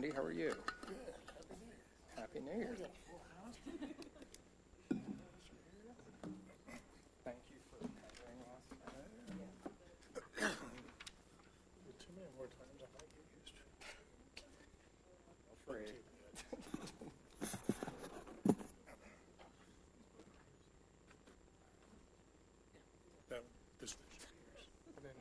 Randy. How are you? Good. Happy New Year. Thank you for covering last time. With too many more times, I might get used to it. Free. This was yours. And then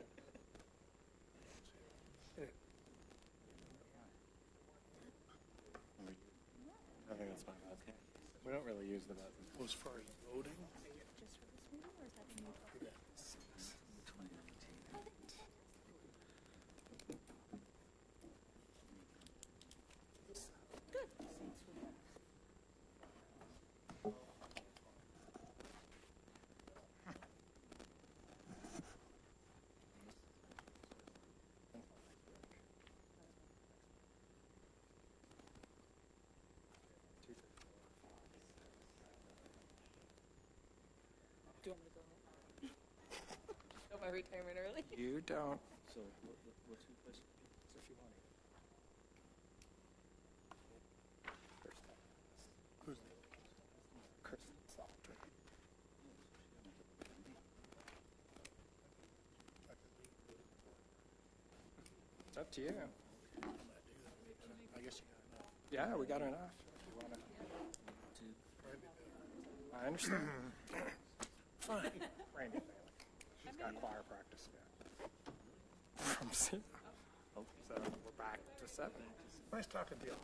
I think that's fine. Okay. We don't really use the button. well, as far as voting, Just for this meeting, or is that the new? 2019. Do you want me to go ahead? Go my retirement early? You don't. So, what's your question? So if you want to. who's the Kristen Salter. It's up to you. I guess you got enough. Yeah, we got enough. If you want to. I understand. Fine. Randy Bailey. She's got choir practice now. From 0. So we're back to 7. Nice talking to you.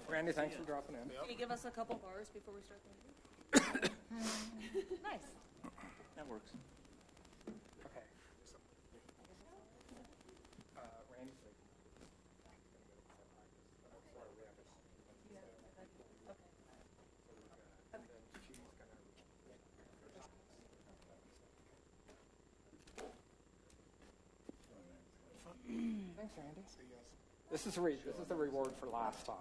Randy, thanks for dropping in. Can you give us a couple bars before we start the meeting? Nice. That works. Okay. Randy's like, Thanks, Randy. This is the reward for last time.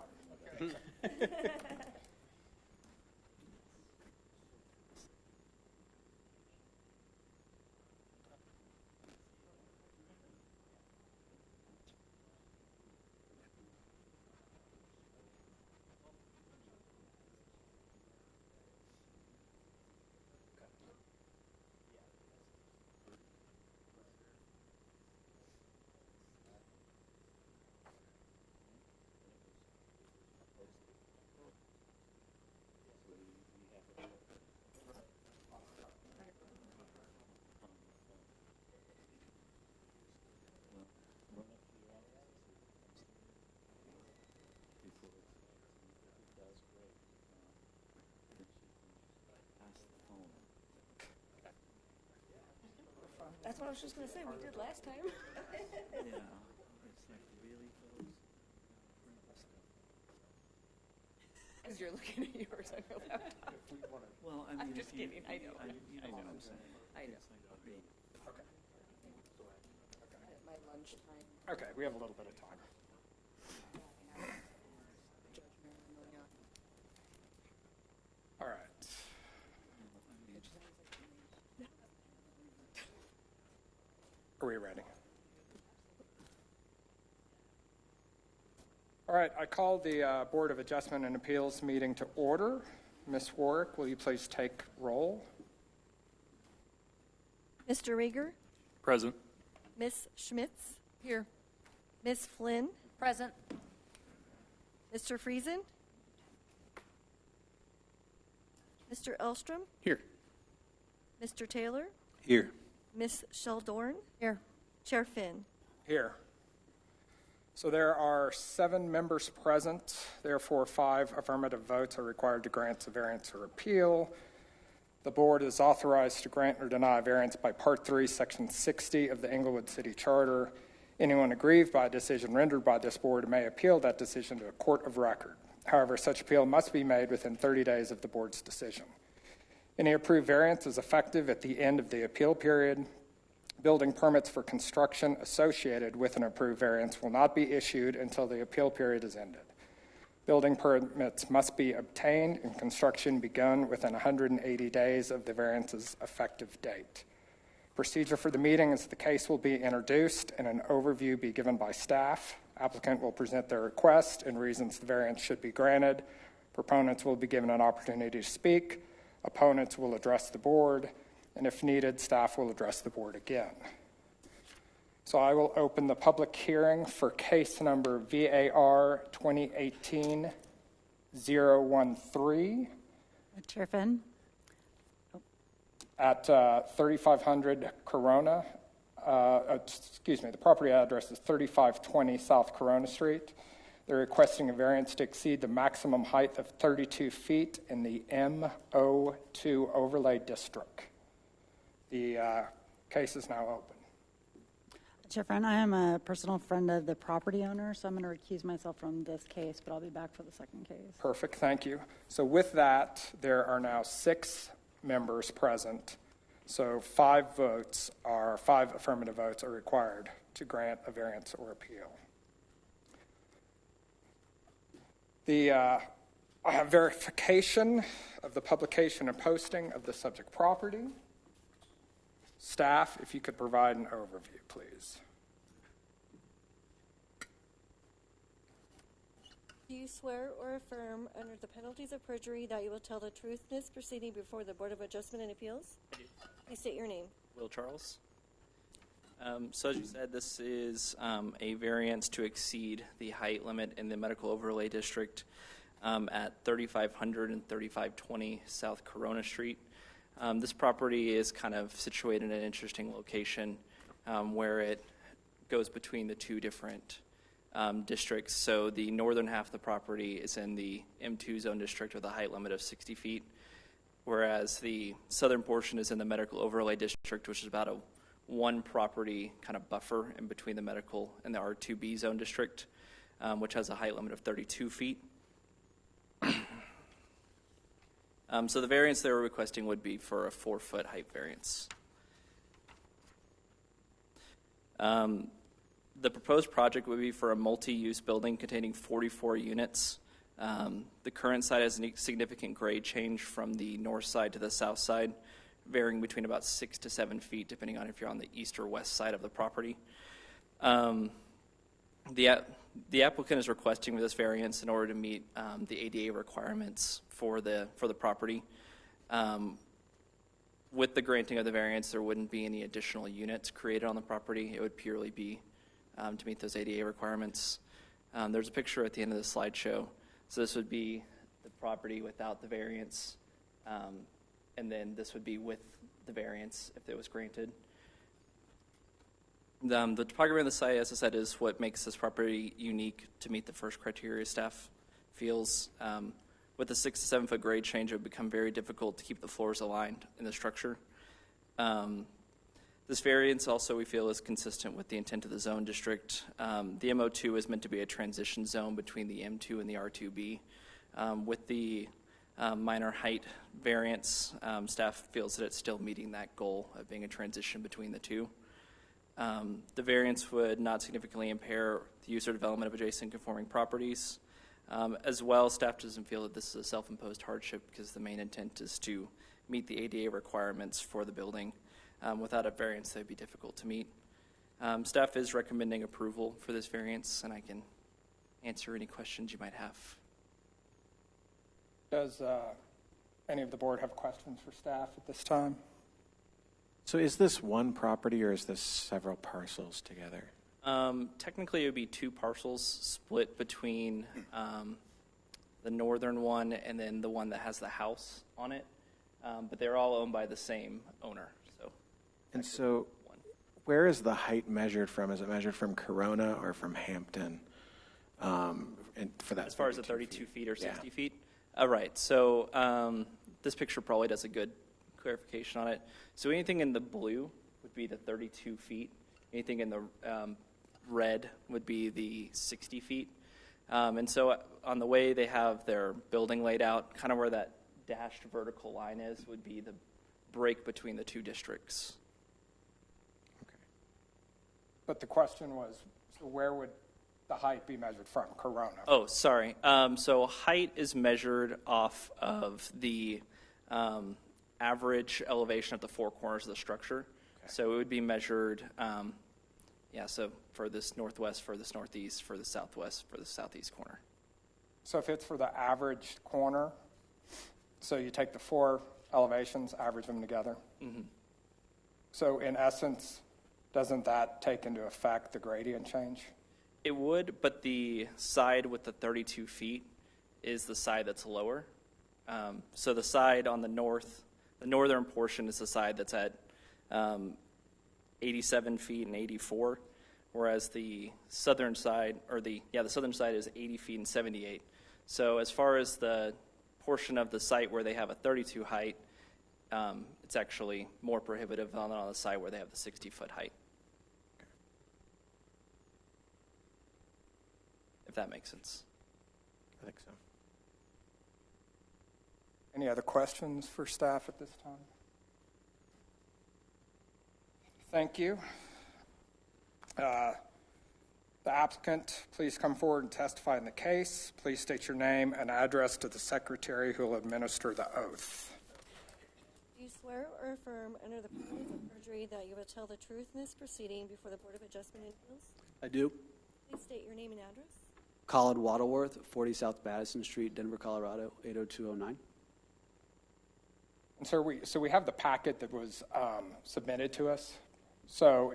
That's what I was just going to say. We did last time. Yeah. It's like really close. As you're looking at yours on your laptop. Well, I mean, I'm just if you, kidding. I know. You know what I'm saying. I know. It's like being Okay. At my lunchtime. Okay, we have a little bit of time. Judge Marilyn O'Neill. All right. Are we ready? All right, I call the Board of Adjustment and Appeals meeting to order. Ms. Warwick, will you please take roll? Mr. Rieger, present. Miss Schmitz, Here. Miss Flynn, Present. Mr. Friesen, Mr. Elstrom, Here. Mr. Taylor, Here. Miss Sheldorn, Here. Chair Finn. Here. So there are 7 members present. Therefore, 5 affirmative votes are required to grant a variance or appeal. The board is authorized to grant or deny a variance by Part 3, Section 60 of the Englewood City Charter. Anyone aggrieved by a decision rendered by this board may appeal that decision to a court of record. However, such appeal must be made within 30 days of the board's decision. Any approved variance is effective at the end of the appeal period. Building permits for construction associated with an approved variance will not be issued until the appeal period is ended. Building permits must be obtained and construction begun within 180 days of the variance's effective date. Procedure for the meeting is the case will be introduced and an overview be given by staff. Applicant will present their request and reasons the variance should be granted. Proponents will be given an opportunity to speak. Opponents will address the board, and if needed, staff will address the board again. So I will open the public hearing for case number VAR 2018-013 Chair Finn? at 3500 Corona. The property address is 3520 South Corona Street. They're requesting a variance to exceed the maximum height of 32 feet in the MO2 overlay district. The case is now open. Chair Finn, I am a personal friend of the property owner, so I'm going to recuse myself from this case, but I'll be back for the second case. Perfect, thank you. So with that, there are now 6 members present. So 5 affirmative votes are required to grant a variance or appeal. I have verification of the publication and posting of the subject property. Staff, if you could provide an overview, please. Do you swear or affirm under the penalties of perjury that you will tell the truth in this proceeding before the Board of Adjustment and Appeals? I do. Please state your name. Will Charles. So as you said, this is a variance to exceed the height limit in the medical overlay district at 3500 and 3520 South Corona Street. This property is kind of situated in an interesting location where it goes between the 2 different districts. So the northern half of the property is in the M2 zone district with a height limit of 60 feet, whereas the southern portion is in the medical overlay district, which is about a 1 property kind of buffer in between the medical and the R2B zone district, which has a height limit of 32 feet. So the variance they were requesting would be for a 4-foot height variance. The proposed project would be for a multi-use building containing 44 units. The current site has a significant grade change from the north side to the south side, varying between about 6 to 7 feet, depending on if you're on the east or west side of the property. The applicant is requesting this variance in order to meet the ADA requirements for the property. With the granting of the variance, there wouldn't be any additional units created on the property. It would purely be to meet those ADA requirements. There's a picture at the end of the slideshow. So this would be the property without the variance, and then this would be with the variance if it was granted. The topography of the site, as I said, is what makes this property unique to meet the first criteria staff feels. With the 6 to 7 foot grade change, it would become very difficult to keep the floors aligned in the structure. This variance also we feel is consistent with the intent of the zone district. The MO2 is meant to be a transition zone between the M2 and the R2B. With the minor height variance, staff feels that it's still meeting that goal of being a transition between the 2. The variance would not significantly impair the use or development of adjacent conforming properties. As well, staff doesn't feel that this is a self-imposed hardship because the main intent is to meet the ADA requirements for the building. Without a variance, that would be difficult to meet. Staff is recommending approval for this variance, and I can answer any questions you might have. Does any of the board have questions for staff at this time? So is this one property or is this several parcels together? Technically, it would be 2 parcels split between the northern one and then the one that has the house on it. But they're all owned by the same owner. And so where is the height measured from? Is it measured from Corona or from Hampton? And for that, as far as the 32 feet or 60 feet? Right. So this picture probably does a good clarification on it. So anything in the blue would be the 32 feet. Anything in the red would be the 60 feet. And so on the way they have their building laid out, kind of where that dashed vertical line is would be the break between the 2 districts. Okay. But the question was, so where would the height be measured from? Corona? Oh, sorry. So height is measured off of the average elevation of the 4 corners of the structure. Okay. So it would be measured, so furthest northwest, furthest northeast, furthest southwest, furthest southeast corner. So if it's for the average corner, so you take the 4 elevations, average them together? So in essence, doesn't that take into effect the gradient change? It would, but the side with the 32 feet is the side that's lower. So the side on the northern portion is the side that's at 87 feet and 84, whereas the southern side, the southern side is 80 feet and 78. So as far as the portion of the site where they have a 32 height, it's actually more prohibitive than on the side where they have the 60-foot height. If that makes sense. I think so. Any other questions for staff at this time? Thank you. The applicant, please come forward and testify in the case. Please state your name and address to the secretary who will administer the oath. Do you swear or affirm under the penalties of perjury that you will tell the truth in this proceeding before the Board of Adjustment and Appeals? I do. Please state your name and address. Colin Waddleworth, 40 South Madison Street, Denver, Colorado, 80209. And so we have the packet that was submitted to us. So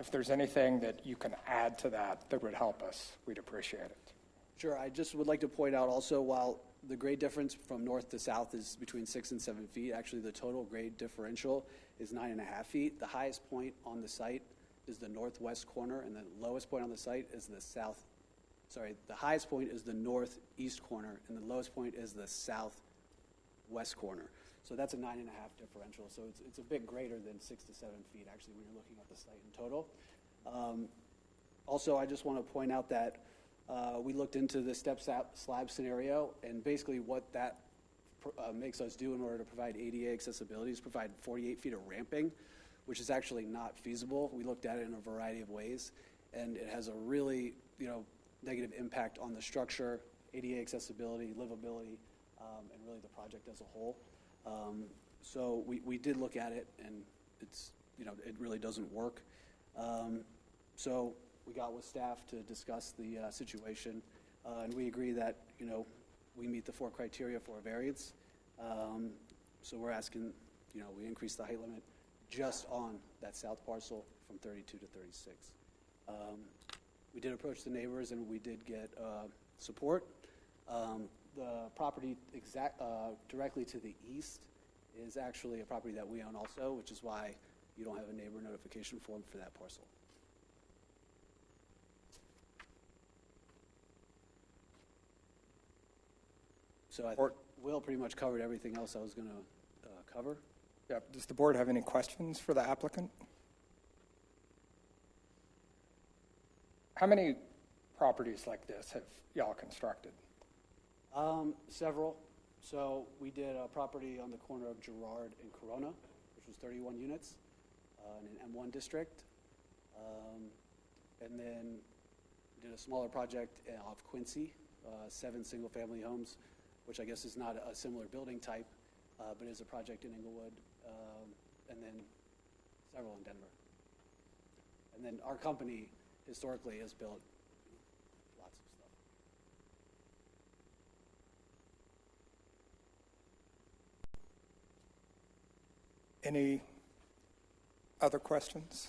if there's anything that you can add to that would help us, we'd appreciate it. Sure. I just would like to point out also, while the grade difference from north to south is between 6 and 7 feet, actually the total grade differential is 9.5 feet. The highest point on the site is the northwest corner, and the lowest point on the site is the highest point is the northeast corner, and the lowest point is the southwest corner. So that's a 9.5 differential. So it's a bit greater than 6 to 7 feet, actually, when you're looking at the site in total. Also, I just want to point out that we looked into the step slab scenario, and basically what that makes us do in order to provide ADA accessibility is provide 48 feet of ramping, which is actually not feasible. We looked at it in a variety of ways, and it has a really, negative impact on the structure, ADA accessibility, livability, and really the project as a whole. So we did look at it, and it's, it really doesn't work. So we got with staff to discuss the situation, and we agree that, we meet the 4 criteria for a variance. So we're asking, we increase the height limit just on that south parcel from 32 to 36. We did approach the neighbors, and we did get support. The property directly to the east is actually a property that we own also, which is why you don't have a neighbor notification form for that parcel. So I think Will pretty much covered everything else I was going to cover. Yeah. Does the board have any questions for the applicant? How many properties like this have y'all constructed? Several. So we did a property on the corner of Girard and Corona, which was 31 units in an M1 district. And then we did a smaller project off Quincy, 7 single-family homes, which I guess is not a similar building type, but is a project in Inglewood, and then several in Denver. And then our company historically has built lots of stuff. Any other questions?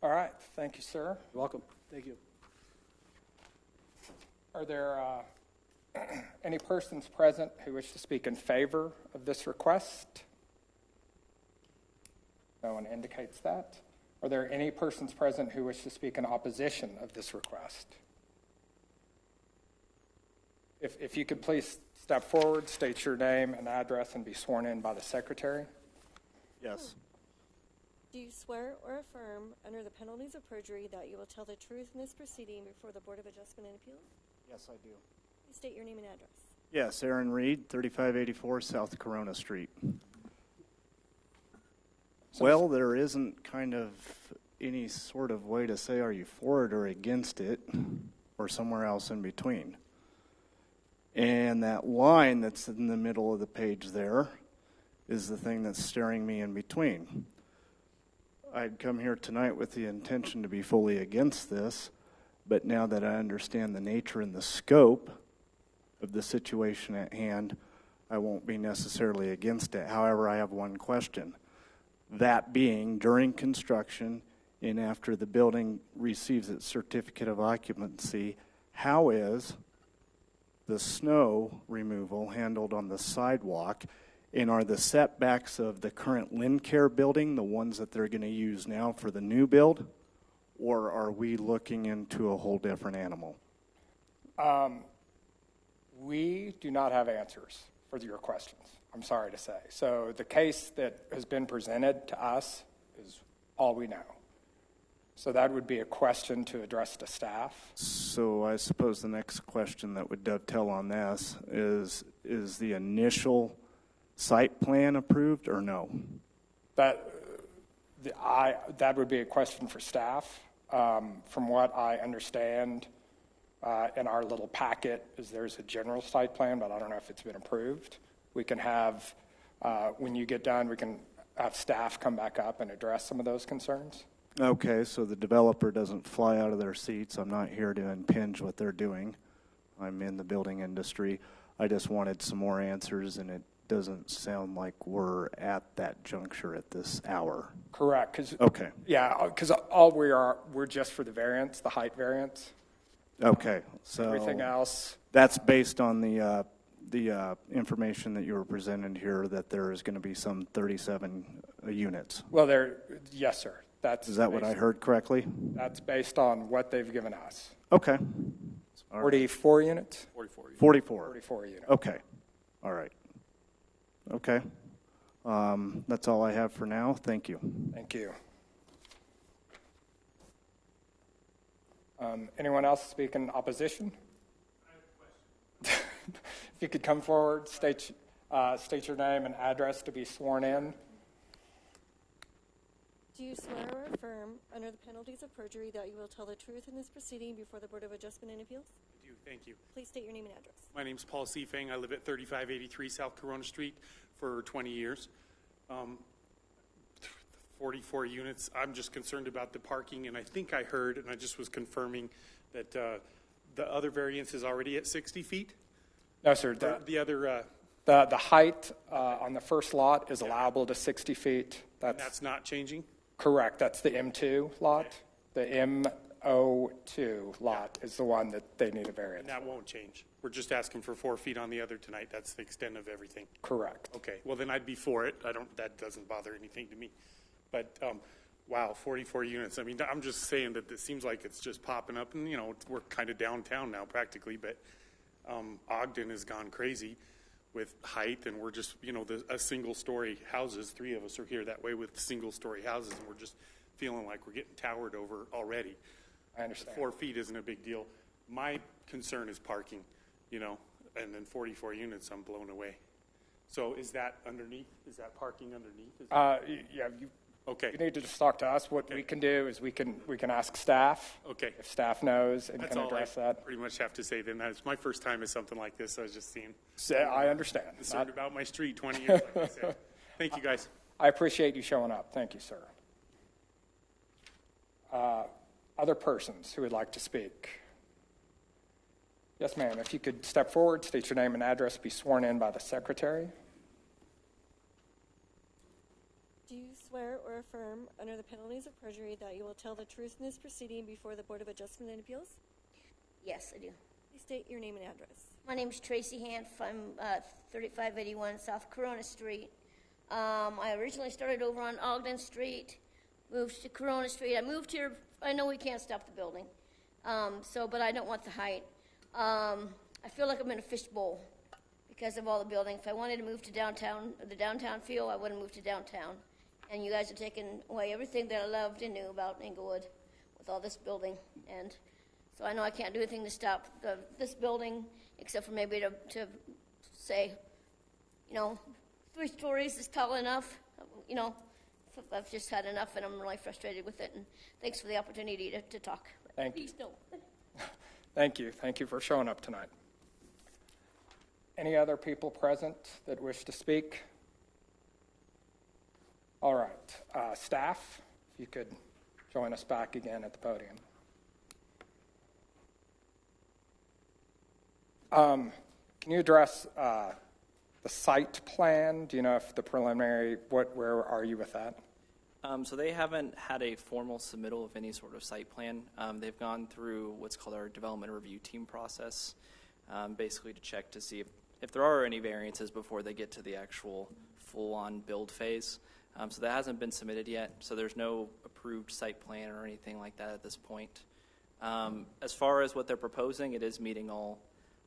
All right. Thank you, sir. You're welcome. Thank you. Are there any persons present who wish to speak in favor of this request? No one indicates that. Are there any persons present who wish to speak in opposition of this request? If you could please step forward, state your name and address, and be sworn in by the secretary. Yes. Do you swear or affirm under the penalties of perjury that you will tell the truth in this proceeding before the Board of Adjustment and Appeals? Yes, I do. Please state your name and address. Yes, Aaron Reed, 3584 South Corona Street. Well, there isn't kind of any sort of way to say are you for it or against it or somewhere else in between. And that line that's in the middle of the page there is the thing that's staring me in between. I'd come here tonight with the intention to be fully against this, but now that I understand the nature and the scope of the situation at hand, I won't be necessarily against it. However, I have one question. That being, during construction and after the building receives its certificate of occupancy, how is the snow removal handled on the sidewalk? And are the setbacks of the current Lincare building the ones that they're going to use now for the new build? Or are we looking into a whole different animal? We do not have answers for your questions, I'm sorry to say. So the case that has been presented to us is all we know. So that would be a question to address to staff. So I suppose the next question that would dovetail on this is the initial site plan approved or no? That would be a question for staff. From what I understand, in our little packet, there's a general site plan, but I don't know if it's been approved. We can have, when you get done, we can have staff come back up and address some of those concerns. Okay, so the developer doesn't fly out of their seats. I'm not here to impinge what they're doing. I'm in the building industry. I just wanted some more answers, and it doesn't sound like we're at that juncture at this hour. Correct. Okay. Yeah, because all we're just for the variance, the height variance. Okay, so Everything else, that's based on the information that you were presented here, that there is going to be some 37 units. well, yes, sir. Is that what I heard correctly? That's based on what they've given us. Okay. All right. 44 units? 44. 44 units. Okay. All right. Okay. That's all I have for now. Thank you. Thank you. Anyone else speak in opposition? If you could come forward, state your name and address to be sworn in. Do you swear or affirm, under the penalties of perjury, that you will tell the truth in this proceeding before the Board of Adjustment and Appeals? I do. Thank you. Please state your name and address. My name's Paul Seafang. I live at 3583 South Corona Street for 20 years. 44 units. I'm just concerned about the parking, and I think I heard, and I just was confirming, that the other variance is already at 60 feet? No, sir. The other... The height on the first lot is allowable to 60 feet. That's not changing? Correct. That's the M2 lot. The M02 lot is the one that they need a variance. And that won't change? We're just asking for 4 feet on the other tonight. That's the extent of everything? Correct. Okay. Well, then I'd be for it. That doesn't bother anything to me. But, wow, 44 units. I mean, I'm just saying that it seems like it's just popping up. And, we're kind of downtown now practically. But Ogden has gone crazy with height, and we're just, a single-story houses. 3 of us are here that way with single-story houses, and we're just feeling like we're getting towered over already. I understand. 4 feet isn't a big deal. My concern is parking, and then 44 units, I'm blown away. So is that underneath? Is that parking underneath? Yeah. Okay. You need to just talk to us. What we can do is we can ask staff. Okay. If staff knows and That's can all address I that. pretty much have to say then. That's my first time at something like this. I was just seeing. I understand. Concerned about my street 20 years, like I said. Thank you, guys. I appreciate you showing up. Thank you, sir. Other persons who would like to speak? Yes, ma'am. If you could step forward, state your name and address, be sworn in by the secretary. Do you swear or affirm, under the penalties of perjury, that you will tell the truth in this proceeding before the Board of Adjustment and Appeals? Yes, I do. Please state your name and address. My name is Tracy Hanf. I'm 3581 South Corona Street. I originally started over on Ogden Street, moved to Corona Street. I moved here. I know we can't stop the building, but I don't want the height. I feel like I'm in a fishbowl because of all the building. If I wanted to move to downtown, the downtown feel, I would have moved to downtown. And you guys are taking away everything that I loved and knew about Inglewood with all this building. And so I know I can't do anything to stop this building except for maybe to say, 3 stories is tall enough. I've just had enough, and I'm really frustrated with it. And thanks for the opportunity to talk. Thank you. Please don't. Thank you. Thank you for showing up tonight. Any other people present that wish to speak? All right. Staff, if you could join us back again at the podium. Can you address the site plan? Do you know if the preliminary, where are you with that? So they haven't had a formal submittal of any sort of site plan. They've gone through what's called our development review team process, basically to check to see if there are any variances before they get to the actual full-on build phase. So that hasn't been submitted yet, so there's no approved site plan or anything like that at this point. As far as what they're proposing, it is meeting all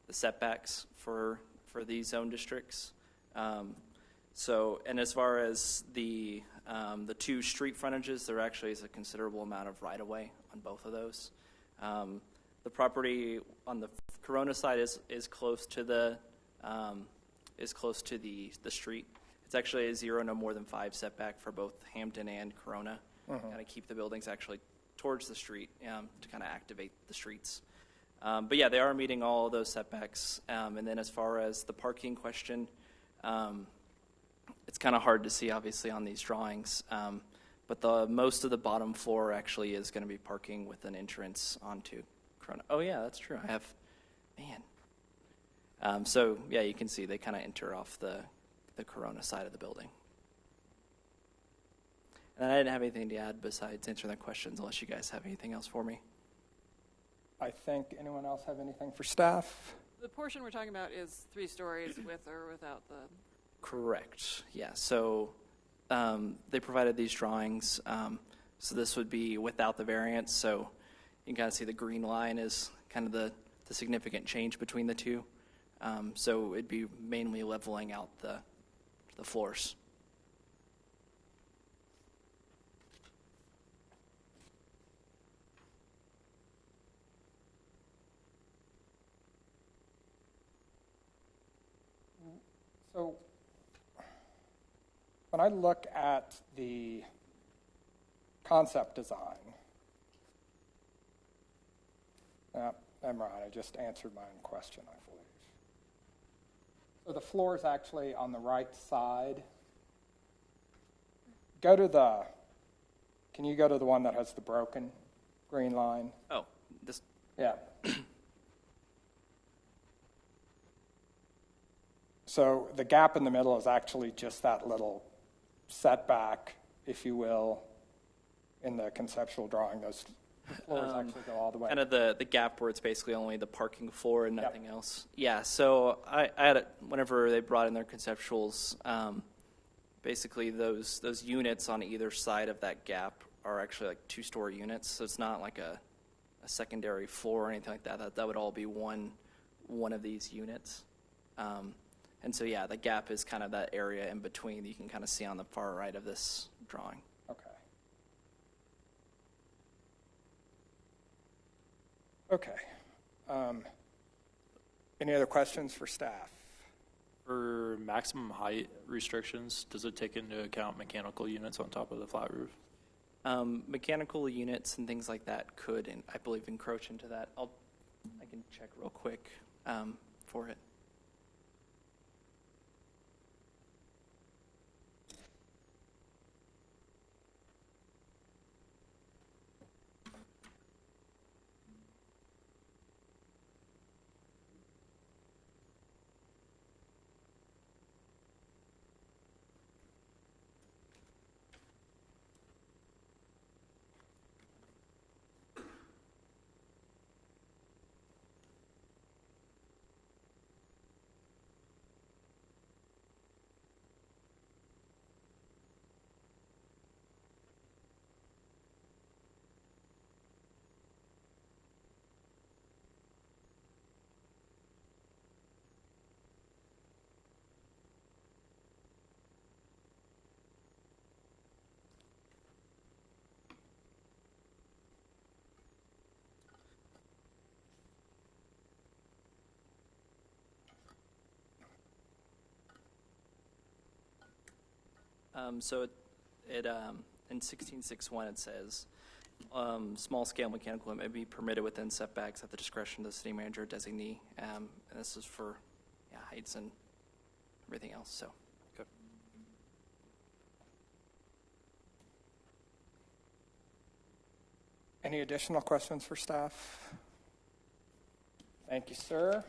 the setbacks for these zone districts. And as far as the two street frontages, there actually is a considerable amount of right-of-way on both of those. The property on the Corona side is close to the street. It's actually a 0, no more than 5 setback for both Hampton and Corona. Kind of keep the buildings actually towards the street to kind of activate the streets. But yeah, they are meeting all of those setbacks. And then as far as the parking question, it's kind of hard to see, obviously, on these drawings. But most of the bottom floor actually is going to be parking with an entrance onto Corona. Oh, yeah, that's true. I have, man. So, yeah, you can see they kind of enter off the Corona side of the building. And I didn't have anything to add besides answering the questions, unless you guys have anything else for me. I think, anyone else have anything for staff? The portion we're talking about is 3 stories with or without the... Correct. Yeah. So they provided these drawings. So this would be without the variance. So you can kind of see the green line is kind of the significant change between the two. So it'd be mainly leveling out the floors. So when I look at the concept design, never mind, I just answered my own question, I believe. So the floor is actually on the right side. Can you go to the one that has the broken green line? Oh, this. Yeah. So the gap in the middle is actually just that little setback, if you will, in the conceptual drawing. Those floors actually go all the way. Kind of the gap where it's basically only the parking floor and nothing else. Yeah, so I had it, whenever they brought in their conceptuals, basically those units on either side of that gap are actually like 2-story units. So it's not like a secondary floor or anything like that. That would all be one of these units. And so, yeah, the gap is kind of that area in between that you can kind of see on the far right of this drawing. Okay. Any other questions for staff? For maximum height restrictions, does it take into account mechanical units on top of the flat roof? Mechanical units and things like that could, and I believe, encroach into that. I can check real quick for it. So it in 1661 it says small-scale mechanical may be permitted within setbacks at the discretion of the city manager or designee. And this is for heights and everything else. So. Okay. Any additional questions for staff? Thank you, sir.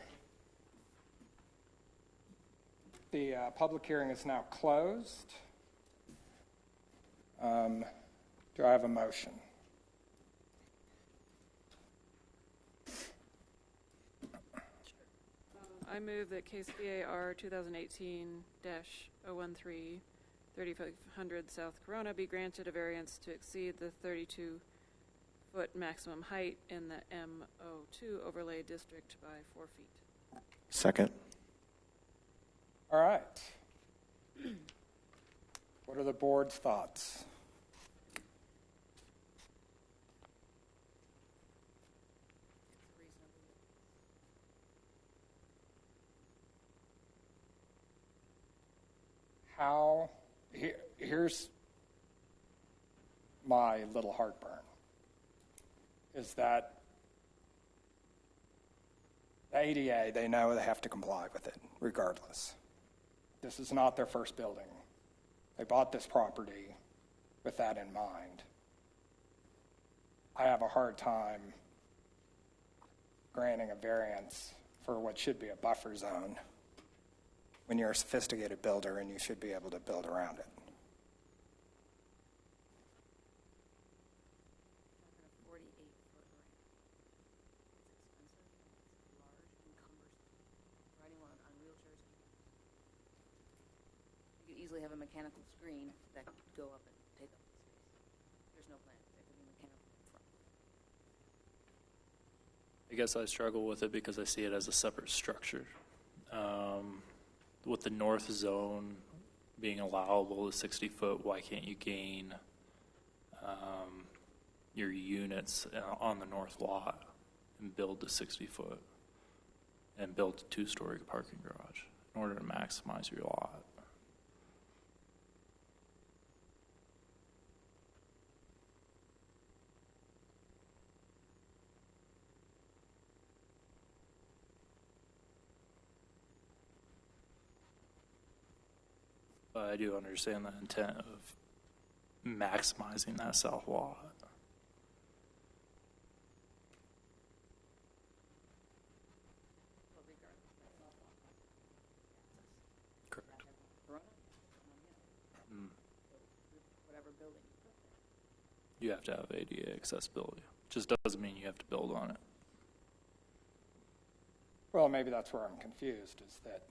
The public hearing is now closed. Do I have a motion? I move that case BAR 2018-013, 3500 South Corona be granted a variance to exceed the 32-foot maximum height in the M02 overlay district by 4 feet. Second. All right. What are the board's thoughts? Here's my little heartburn, is that the ADA, they know they have to comply with it regardless. This is not their first building. They bought this property with that in mind. I have a hard time granting a variance for what should be a buffer zone when you're a sophisticated builder and you should be able to build around it. You could easily have a mechanical screen that could go up and take up the space. There's no plan. There could be mechanical in front. I guess I struggle with it because I see it as a separate structure. With the north zone being allowable to 60 foot, why can't you gain your units on the north lot and build the 60 foot and build a 2-story parking garage in order to maximize your lot? But I do understand the intent of maximizing that south lot. Correct. Whatever building you put there. You have to have ADA accessibility. Just doesn't mean you have to build on it. Well, maybe that's where I'm confused, is that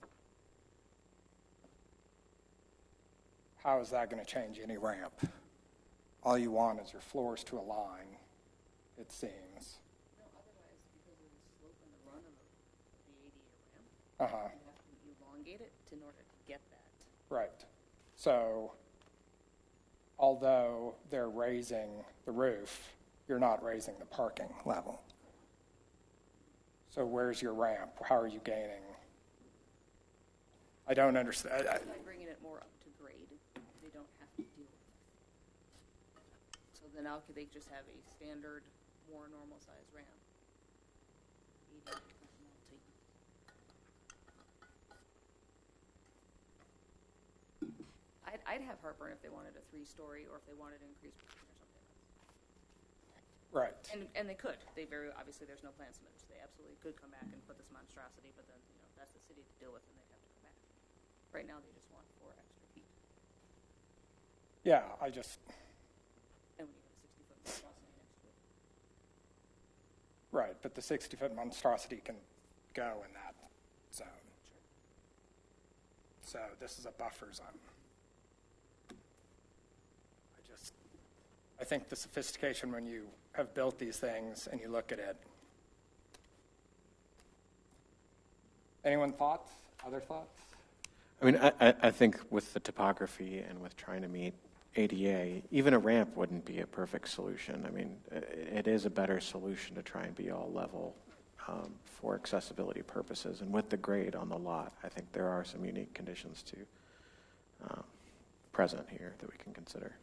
how is that going to change any ramp? All you want is your floors to align, it seems. No, otherwise, because of the slope and the run of the ADA ramp, you have to elongate it in order to get that. Right. So, although they're raising the roof, you're not raising the parking level. So where's your ramp? How are you gaining? I don't understand. By bringing it more up to grade, they don't have to deal with it. So then now could they just have a standard, more normal size ramp? I'd have heartburn if they wanted a 3-story or if they wanted to increase parking or something else. Right. And they could. They very obviously there's no plan submitted, so they absolutely could come back and put this monstrosity, but then that's the city to deal with, and they'd have to come back. Right now they just want 4 extra feet. Yeah, I just. And when you have a 60-foot monstrosity next to it. Right, but the 60-foot monstrosity can go in that zone. So this is a buffer zone. I think the sophistication when you have built these things and you look at it. Anyone thoughts? Other thoughts? I mean, I think with the topography and with trying to meet ADA, even a ramp wouldn't be a perfect solution. I mean, it is a better solution to try and be all level for accessibility purposes. And with the grade on the lot, I think there are some unique conditions to present here that we can consider.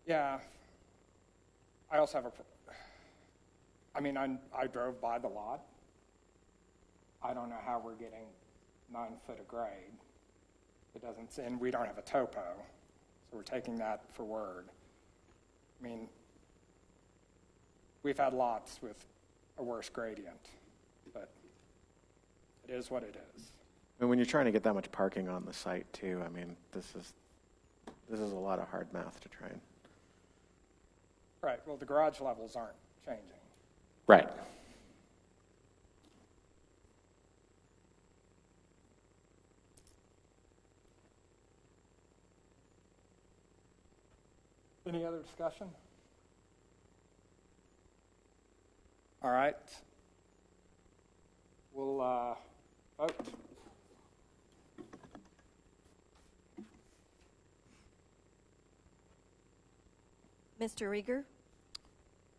Yeah. I also have I drove by the lot. I don't know how we're getting 9 foot of grade. It doesn't, and we don't have a topo, so we're taking that for word. I mean, We've had lots with a worse gradient, but it is what it is. And when you're trying to get that much parking on the site too, I mean, this is a lot of hard math to try and. Right, well, the garage levels aren't changing. Right. Any other discussion? All right. We'll vote. Mr. Rieger?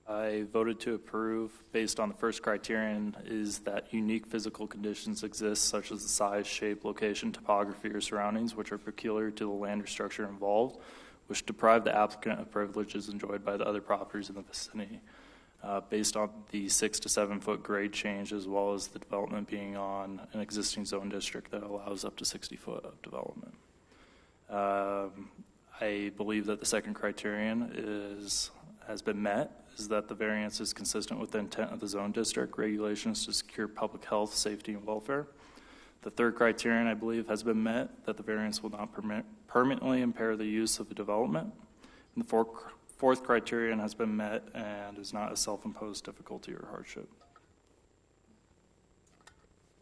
I voted to approve based on the first criterion is that unique physical conditions exist, such as the size, shape, location, topography, or surroundings, which are peculiar to the land or structure involved, which deprive the applicant of privileges enjoyed by the other properties in the vicinity. Based on the 6 to 7 foot grade change, as well as the development being on an existing zone district that allows up to 60 foot of development. I believe that the second criterion has been met, is that the variance is consistent with the intent of the zone district regulations to secure public health, safety, and welfare. The third criterion, I believe, has been met, that the variance will not permanently impair the use of the development. And the fourth criterion has been met and is not a self-imposed difficulty or hardship.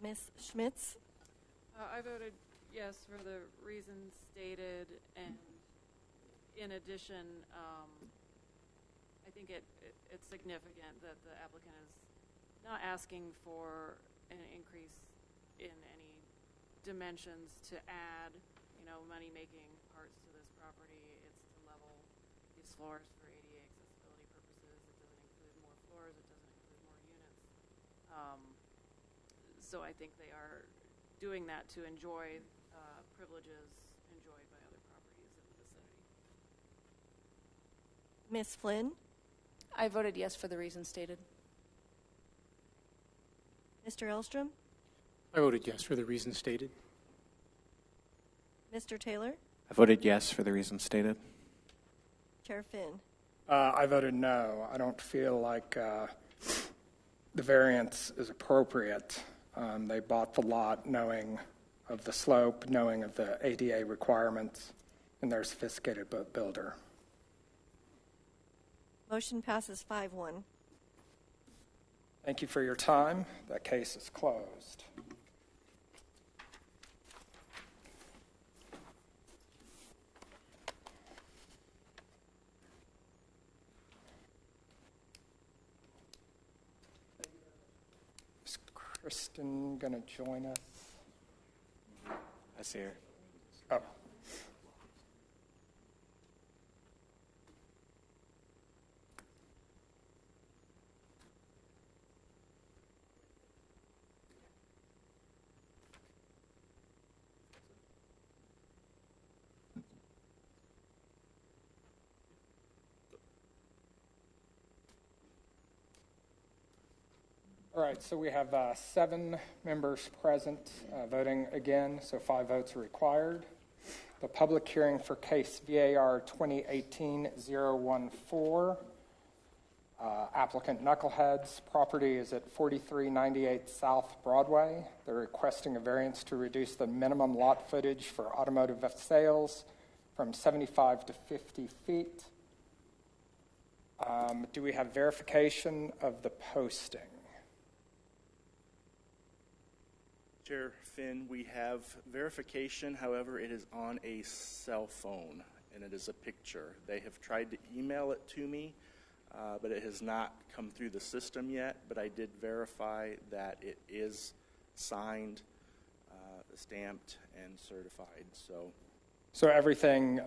Ms. Schmitz? I voted yes for the reasons stated, and in addition, I think it's significant that the applicant is not asking for an increase in any dimensions to add, money-making parts to this property. It's to level these floors for ADA accessibility purposes. It doesn't include more floors. It doesn't include more units. So I think they are doing that to enjoy privileges enjoyed by other properties in the vicinity. Ms. Flynn? I voted yes for the reasons stated. Mr. Elstrom? I voted yes for the reasons stated. Mr. Taylor? I voted yes for the reasons stated. Chair Finn? I voted no. I don't feel like the variance is appropriate. They bought the lot knowing of the slope, knowing of the ADA requirements, and they're a sophisticated boat builder. Motion passes 5-1. Thank you for your time. That case is closed. Is Kristen going to join us? I see her. Oh. All right, so we have 7 members present voting again, so 5 votes are required. The public hearing for case VAR 2018-014, applicant Knuckleheads, property is at 4398 South Broadway. They're requesting a variance to reduce the minimum lot footage for automotive sales from 75 to 50 feet. Do we have verification of the posting? Chair Finn, we have verification. However, it is on a cell phone, and it is a picture. They have tried to email it to me, but it has not come through the system yet. But I did verify that it is signed, stamped, and certified. So everything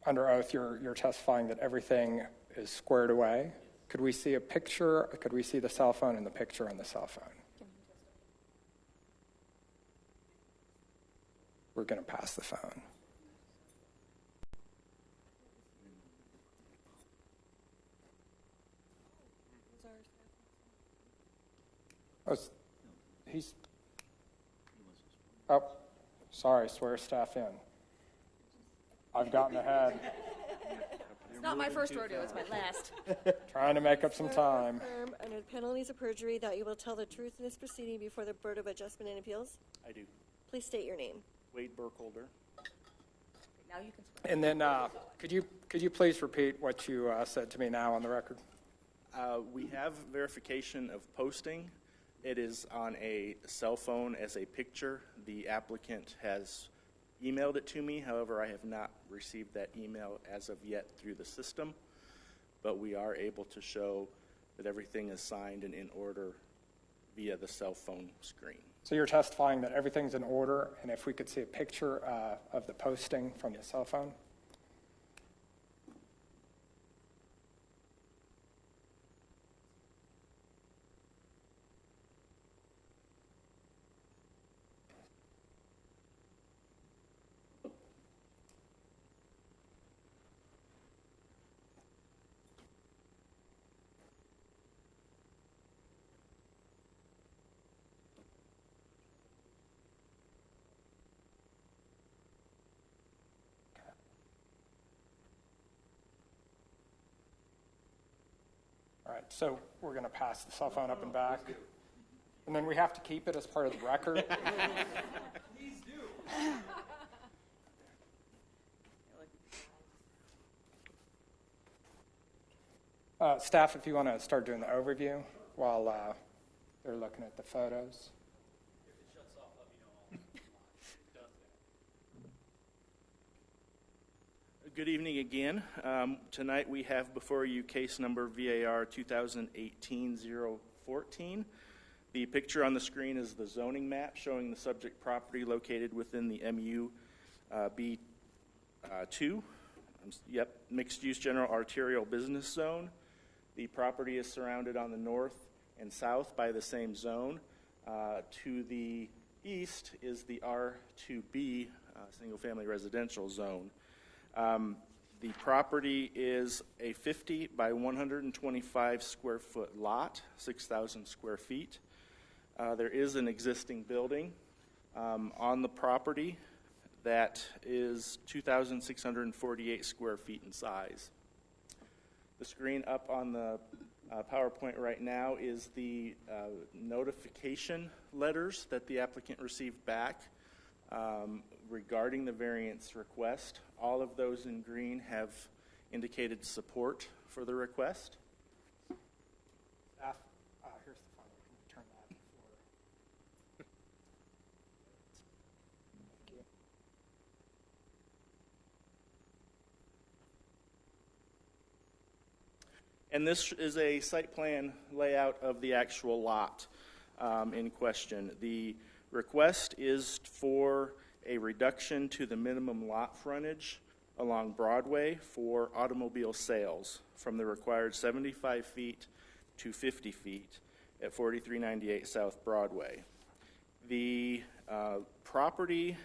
under oath, you're testifying that everything is squared away. Could we see a picture? Could we see the cell phone and the picture on the cell phone? We're going to pass the phone. Oh, he's. Oh, sorry, swear staff in. I've gotten ahead. It's not my first rodeo, it's my last. Trying to make up some time. Affirm under the penalties of perjury that you will tell the truth in this proceeding before the Board of Adjustment and Appeals? I do. Please state your name. Wade Burkholder. Now you can swear. And then, could you please repeat what you said to me now on the record? We have verification of posting. It is on a cell phone as a picture. The applicant has emailed it to me. However, I have not received that email as of yet through the system. But we are able to show that everything is signed and in order via the cell phone screen. So you're testifying that everything's in order, and if we could see a picture of the posting from the cell phone? All right, so we're going to pass the cell phone up and back. And then we have to keep it as part of the record. Please do. Staff, if you want to start doing the overview while they're looking at the photos. If it shuts off, let me know. It does that. Good evening again. Tonight we have before you case number VAR 2018-014. The picture on the screen is the zoning map showing the subject property located within the MU B2, mixed-use general arterial business zone. The property is surrounded on the north and south by the same zone. To the east is the R2B single-family residential zone. The property is a 50 by 125 square foot lot, 6,000 square feet. There is an existing building on the property that is 2,648 square feet in size. The screen up on the PowerPoint right now is the notification letters that the applicant received back regarding the variance request. All of those in green have indicated support for the request. Staff, here's the phone. Can you turn that for... Thank you. And this is a site plan layout of the actual lot in question. The request is for a reduction to the minimum lot frontage along Broadway for automobile sales from the required 75 feet to 50 feet at 4398 South Broadway. The property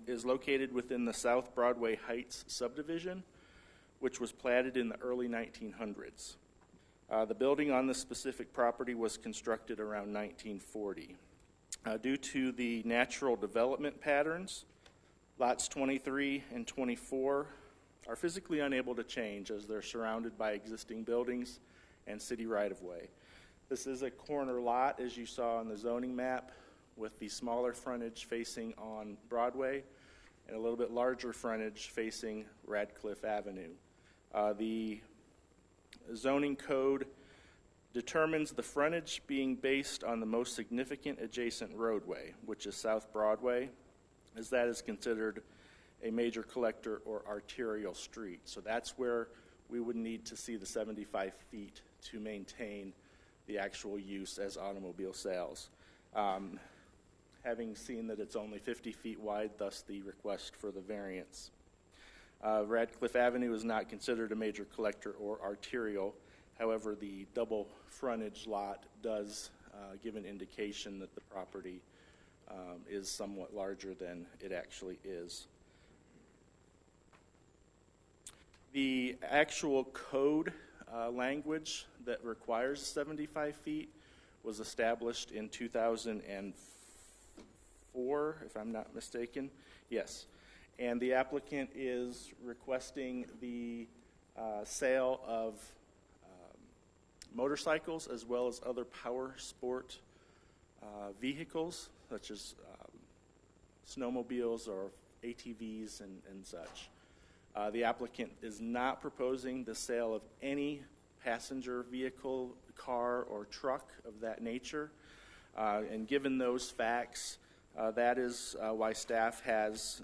is located within the South Broadway Heights subdivision, which was platted in the early 1900s. The building on this specific property was constructed around 1940. Due to the natural development patterns, lots 23 and 24 are physically unable to change as they're surrounded by existing buildings and city right-of-way. This is a corner lot, as you saw on the zoning map, with the smaller frontage facing on Broadway and a little bit larger frontage facing Radcliffe Avenue. The zoning code determines the frontage being based on the most significant adjacent roadway, which is South Broadway, as that is considered a major collector or arterial street. So that's where we would need to see the 75 feet to maintain the actual use as automobile sales. Having seen that it's only 50 feet wide, thus the request for the variance. Radcliffe Avenue is not considered a major collector or arterial. However, the double frontage lot does give an indication that the property is somewhat larger than it actually is. The actual code language that requires 75 feet was established in 2004, if I'm not mistaken. Yes. And the applicant is requesting the sale of motorcycles as well as other power sport vehicles, such as snowmobiles or ATVs and such. The applicant is not proposing the sale of any passenger vehicle, car, or truck of that nature. And given those facts, that is why staff has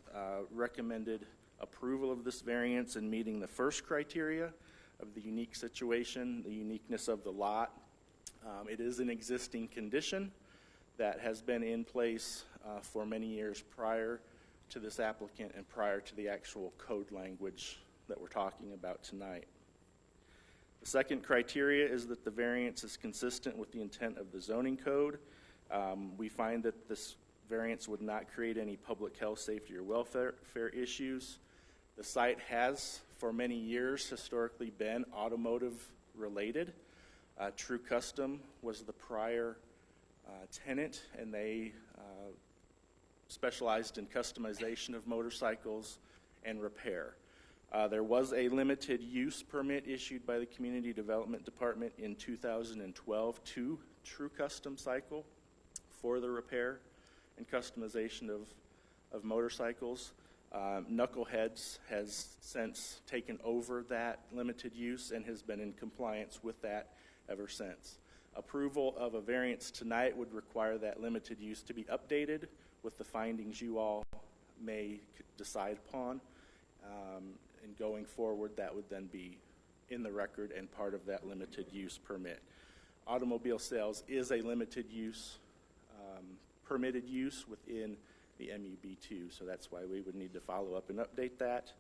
recommended approval of this variance and meeting the first criteria of the unique situation, the uniqueness of the lot. It is an existing condition that has been in place for many years prior to this applicant and prior to the actual code language that we're talking about tonight. The second criteria is that the variance is consistent with the intent of the zoning code. We find that this variance would not create any public health, safety, or welfare issues. The site has, for many years, historically been automotive related. True Custom was the prior tenant, and they specialized in customization of motorcycles and repair. There was a limited use permit issued by the Community Development Department in 2012 to True Custom Cycle for the repair and customization of motorcycles. Knuckleheads has since taken over that limited use and has been in compliance with that ever since. Approval of a variance tonight would require that limited use to be updated with the findings you all may decide upon. And going forward, that would then be in the record and part of that limited use permit. Automobile sales is a limited use, permitted use within the MUB2, so that's why we would need to follow up and update that.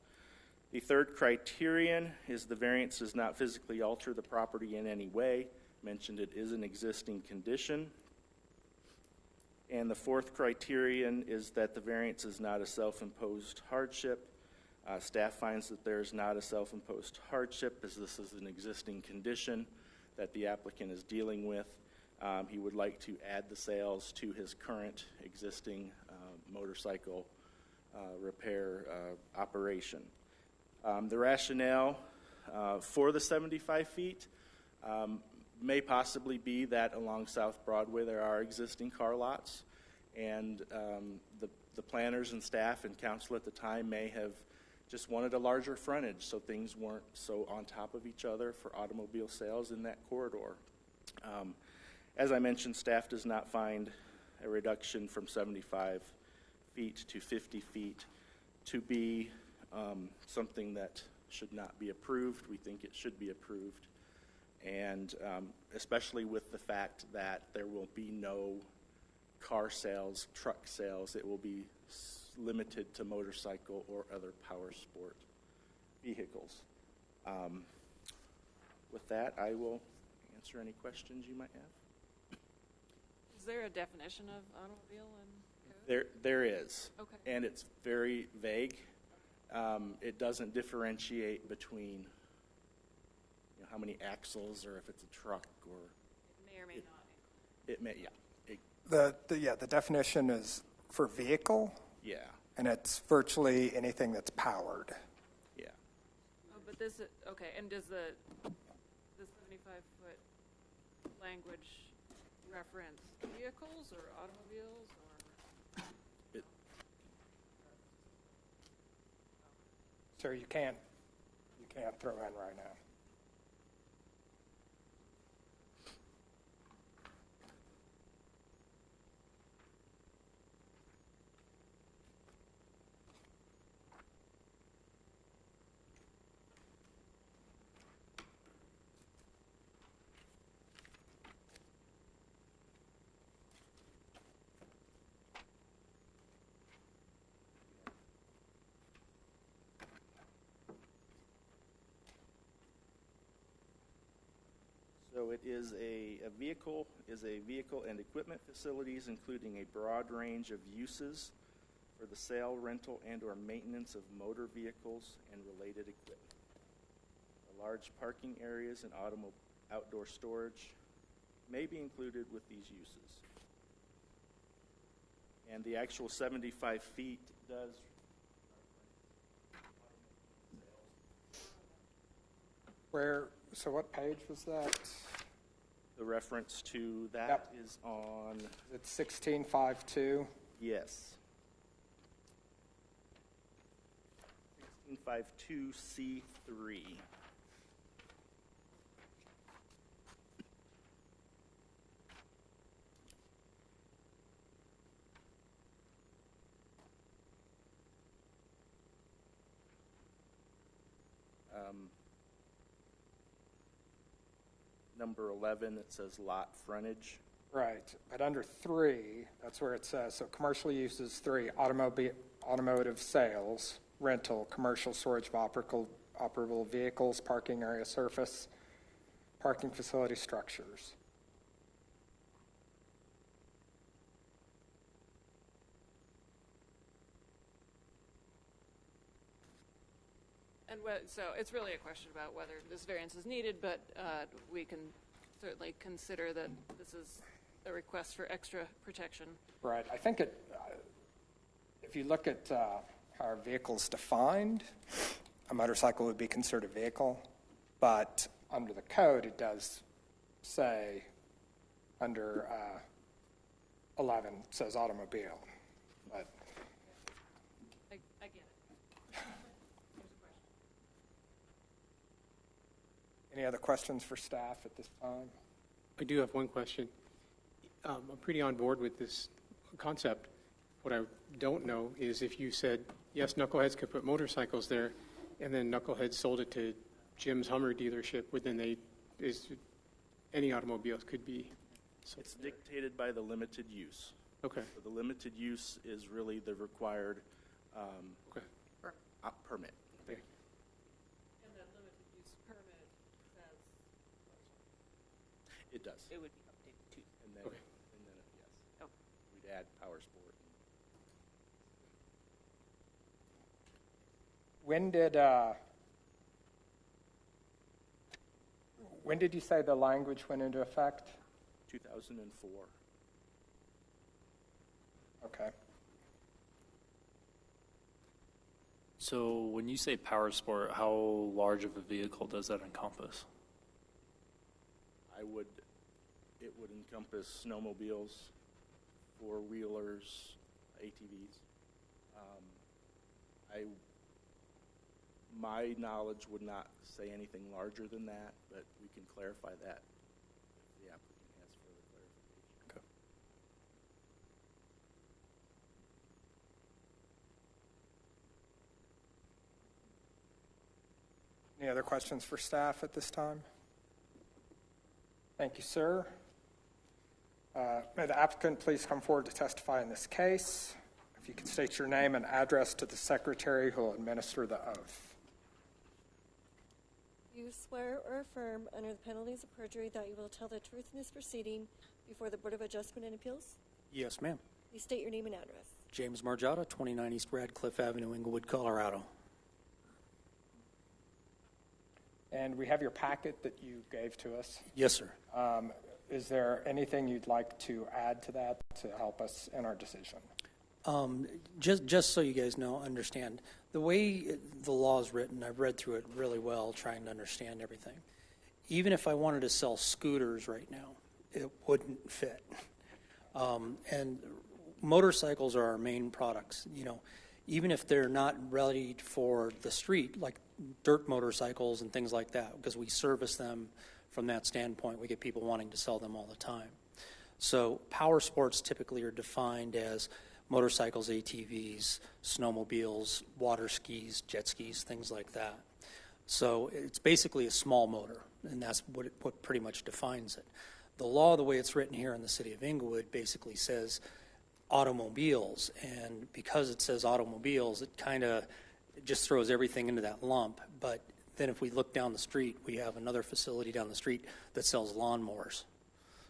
The third criterion is the variance does not physically alter the property in any way. Mentioned it is an existing condition. And the fourth criterion is that the variance is not a self-imposed hardship. Staff finds that there is not a self-imposed hardship, as this is an existing condition that the applicant is dealing with. He would like to add the sales to his current existing motorcycle repair operation. The rationale for the 75 feet may possibly be that along South Broadway there are existing car lots, and the planners and staff and council at the time may have just wanted a larger frontage so things weren't so on top of each other for automobile sales in that corridor. As I mentioned, staff does not find a reduction from 75 feet to 50 feet to be something that should not be approved. We think it should be approved, and especially with the fact that there will be no car sales, truck sales. It will be limited to motorcycle or other power sport vehicles. With that, I will answer any questions you might have. Is there a definition of automobile in code? There is. Okay. And it's very vague. It doesn't differentiate between how many axles or if it's a truck or. It may or may not. It may, yeah. The definition is for vehicle, Yeah. and it's virtually anything that's powered. Yeah. Oh, but this is, okay, and does the 75-foot language reference vehicles or automobiles or? So you can't throw in right now. So it is a vehicle and equipment facilities, including a broad range of uses for the sale, rental, and or maintenance of motor vehicles and related equipment. The large parking areas and outdoor storage may be included with these uses. And the actual 75 feet does So what page was that? The reference to that is on, It's 1652. yes. 1652C3. Number 11, it says lot frontage. Right, but under 3, that's where it says, so commercial uses 3, automotive sales, rental, commercial storage of operable vehicles, parking area surface, parking facility structures. And so it's really a question about whether this variance is needed, but we can certainly consider that this is a request for extra protection. Right, I think if you look at how our vehicle's defined, a motorcycle would be considered a vehicle, but under the code, it does say, under 11, it says automobile. But I get it. any other questions for staff at this time? I do have one question. I'm pretty on board with this concept. What I don't know is if you said, yes, Knuckleheads could put motorcycles there, and then Knuckleheads sold it to Jim's Hummer dealership, any automobiles could be. It's dictated by the limited use. Okay. So the limited use is really the required permit. Okay. And that limited use permit says. It does. It would be updated too. And then, Okay. yes. Oh. We'd add power sport. When did you say the language went into effect? 2004. Okay. So when you say power sport, how large of a vehicle does that encompass? It would encompass snowmobiles, four-wheelers, ATVs. My knowledge would not say anything larger than that, but we can clarify that if the applicant has further clarification. Okay. Any other questions for staff at this time? Thank you, sir. May the applicant please come forward to testify in this case. If you can state your name and address to the secretary who will administer the oath. Do you swear or affirm under the penalties of perjury that you will tell the truth in this proceeding before the Board of Adjustment and Appeals? Yes, ma'am. Please state your name and address. James Margiotta, 29 East Radcliffe Avenue, Inglewood, Colorado. And we have your packet that you gave to us. Yes, sir. Is there anything you'd like to add to that to help us in our decision? Just so you guys understand, the way the law is written, I've read through it really well, trying to understand everything. Even if I wanted to sell scooters right now, it wouldn't fit. And motorcycles are our main products. Even if they're not ready for the street, like dirt motorcycles and things like that, because we service them from that standpoint. We get people wanting to sell them all the time. So power sports typically are defined as motorcycles, ATVs, snowmobiles, water skis, jet skis, things like that. So it's basically a small motor, and that's what pretty much defines it. The law, the way it's written here in the city of Inglewood, basically says automobiles, and because it says automobiles, it kind of just throws everything into that lump. But then if we look down the street, we have another facility down the street that sells lawnmowers.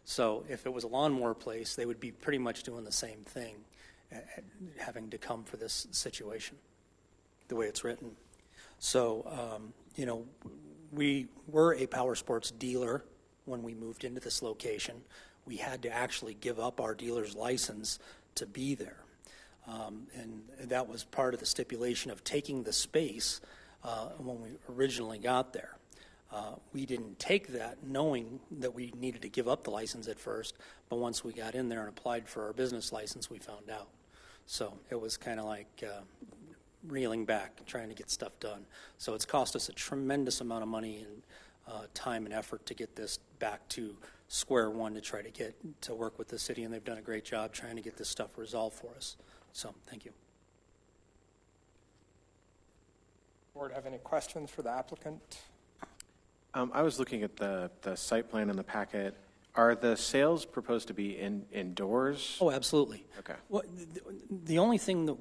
So if it was a lawnmower place, they would be pretty much doing the same thing, having to come for this situation, the way it's written. So, we were a power sports dealer when we moved into this location. We had to actually give up our dealer's license to be there. And that was part of the stipulation of taking the space when we originally got there. We didn't take that knowing that we needed to give up the license at first, but once we got in there and applied for our business license, we found out. So it was kind of like reeling back, trying to get stuff done. So it's cost us a tremendous amount of money and time and effort to get this back to square one to try to get to work with the city, and they've done a great job trying to get this stuff resolved for us. So thank you. Board have any questions for the applicant? I was looking at the site plan in the packet. Are the sales proposed to be indoors? Oh, absolutely. Okay. Well, the only thing that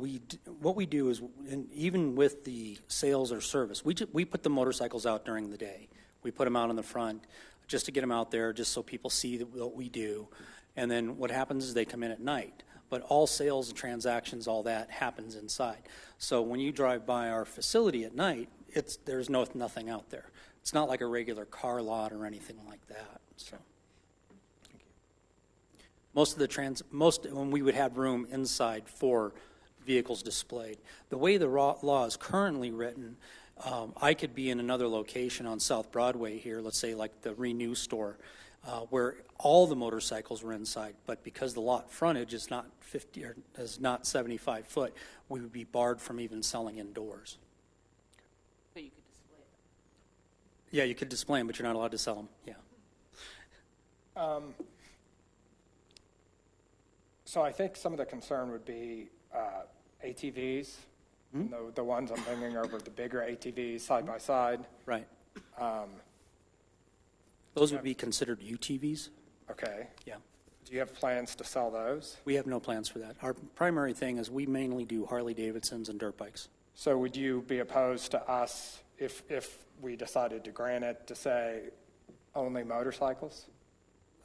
what we do is, and even with the sales or service, we put the motorcycles out during the day. We put them out in the front just to get them out there, just so people see what we do. And then what happens is they come in at night. But all sales and transactions, all that happens inside. So when you drive by our facility at night, there's nothing out there. It's not like a regular car lot or anything like that. So. When we would have room inside for vehicles displayed. The way the law is currently written, I could be in another location on South Broadway here, let's say like the Renew store, where all the motorcycles were inside, but because the lot frontage is not 50 or is not 75 foot, we would be barred from even selling indoors. But you could display them. Yeah, you could display them, but you're not allowed to sell them. Yeah. So I think some of the concern would be ATVs, the ones I'm bringing over, the bigger ATVs side by side. Right. Those would be considered UTVs. Okay. Yeah. Do you have plans to sell those? We have no plans for that. Our primary thing is we mainly do Harley Davidsons and dirt bikes. So would you be opposed to us, if we decided to grant it, to say only motorcycles?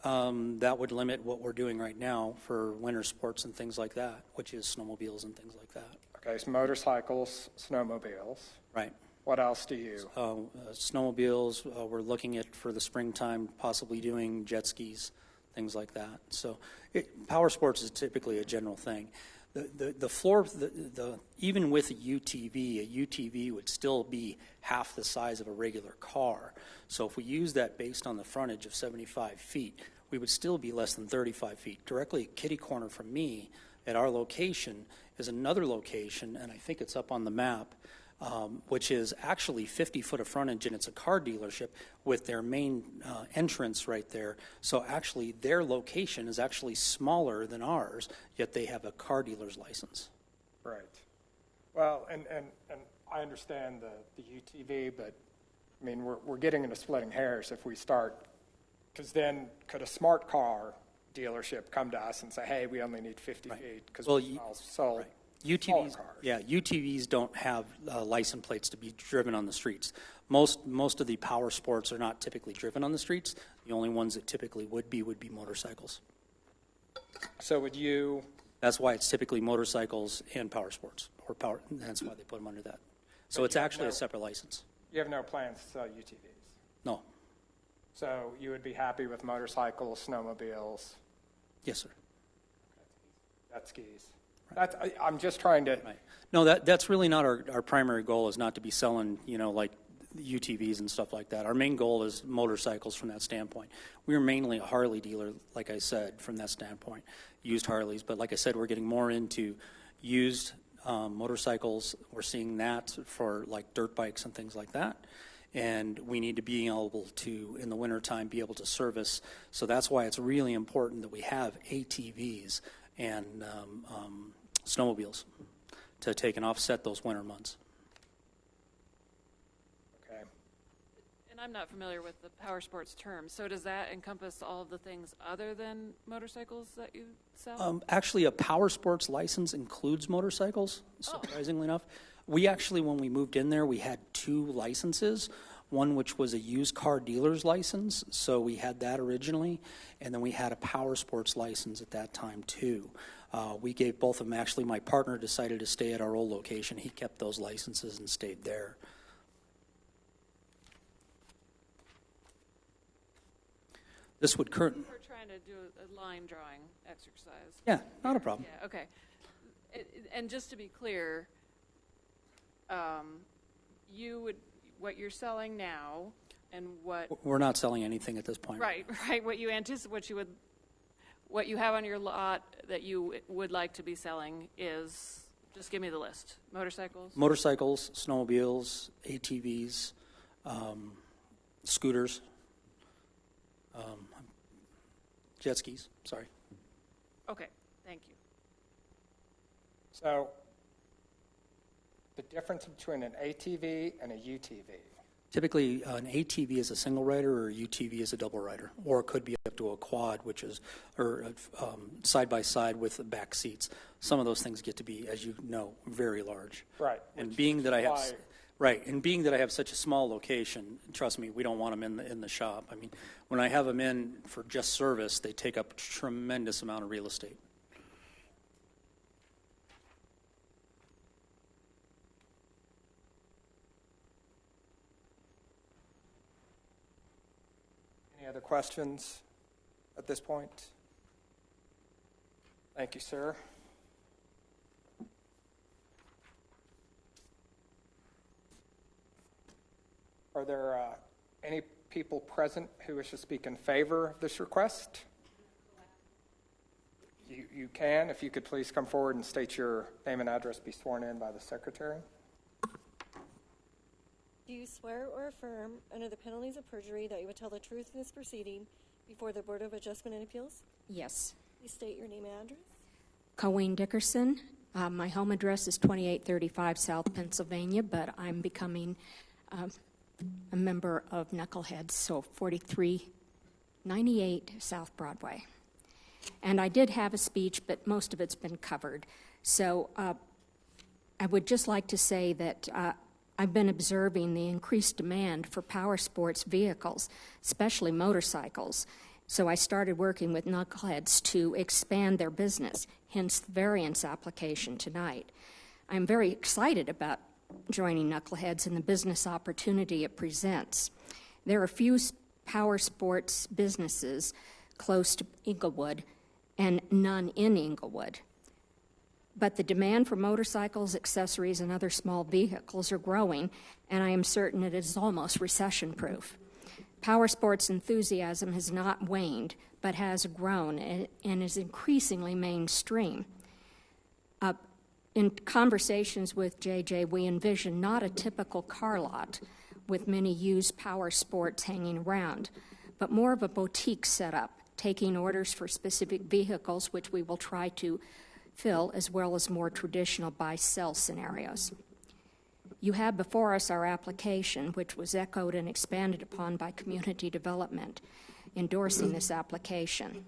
That would limit what we're doing right now for winter sports and things like that, which is snowmobiles and things like that. Okay, so motorcycles, snowmobiles. Right. What else do you? Snowmobiles, we're looking at for the springtime possibly doing jet skis, things like that. So power sports is typically a general thing. The floor, even with a UTV would still be half the size of a regular car. So if we use that based on the frontage of 75 feet, we would still be less than 35 feet. Directly kitty corner from me at our location is another location, and I think it's up on the map, which is actually 50 foot of frontage, and it's a car dealership with their main entrance right there. So actually their location is actually smaller than ours, yet they have a car dealer's license. Right. Well, and I understand the UTV, but I mean, we're getting into splitting hairs if we start, because then could a smart car dealership come to us and say, hey, we only need 50 feet because we'll sell UTVs, yeah, UTVs don't have license plates to be driven on the streets. Most of the power sports are not typically driven on the streets. The only ones that typically would be motorcycles. So would you? That's why it's typically motorcycles and power sports, or power. That's why they put them under that. So it's actually a separate license. You have no plans to sell UTVs? No. So you would be happy with motorcycles, snowmobiles? Yes, sir. Jet skis. I'm just trying to. Right. No, that's really not our primary goal. Is not to be selling, like UTVs and stuff like that. Our main goal is motorcycles from that standpoint. We are mainly a Harley dealer, like I said, from that standpoint, used Harleys. But like I said, we're getting more into used motorcycles. We're seeing that for like dirt bikes and things like that. And we need to be able to, in the wintertime, be able to service. So that's why it's really important that we have ATVs and snowmobiles to take and offset those winter months. Okay. And I'm not familiar with the power sports term. So does that encompass all of the things other than motorcycles that you sell? Actually, a power sports license includes motorcycles, surprisingly enough. We actually, when we moved in there, we had 2 licenses. One which was a used car dealer's license, so we had that originally, and then we had a power sports license at that time too. We gave both of them. Actually, my partner decided to stay at our old location. He kept those licenses and stayed there. This would We're trying to do a line drawing exercise. Yeah, not a problem. Yeah, okay. And just to be clear, what you're selling now and what, We're not selling anything at this point. right, what you anticipate, what you have on your lot that you would like to be selling is, just give me the list. Motorcycles, snowmobiles, ATVs, scooters, jet skis, sorry. Okay, thank you. So the difference between an ATV and a UTV. Typically, an ATV is a single rider or a UTV is a double rider, or it could be up to a quad, which is side by side with the back seats. Some of those things get to be, as you know, very large. Right. And being that I have such a small location, trust me, we don't want them in the shop. I mean, when I have them in for just service, they take up a tremendous amount of real estate. Any other questions at this point? Thank you, sir. Are there any people present who wish to speak in favor of this request? You can. If you could please come forward and state your name and address, be sworn in by the secretary. Do you swear or affirm, under the penalties of perjury, that you would tell the truth in this proceeding before the Board of Adjustment and Appeals? Yes. Please state your name and address. Colleen Dickerson. My home address is 2835 South Pennsylvania, but I'm becoming a member of Knuckleheads, so 4398 South Broadway. And I did have a speech, but most of it's been covered. So I would just like to say that I've been observing the increased demand for power sports vehicles, especially motorcycles. So I started working with Knuckleheads to expand their business, hence the variance application tonight. I'm very excited about joining Knuckleheads and the business opportunity it presents. There are few power sports businesses close to Inglewood and none in Inglewood. But the demand for motorcycles, accessories, and other small vehicles are growing, and I am certain it is almost recession-proof. Power sports enthusiasm has not waned, but has grown and is increasingly mainstream. In conversations with JJ, we envision not a typical car lot with many used power sports hanging around, but more of a boutique setup, taking orders for specific vehicles, which we will try to fill, as well as more traditional buy-sell scenarios. You have before us our application, which was echoed and expanded upon by community development, endorsing this application.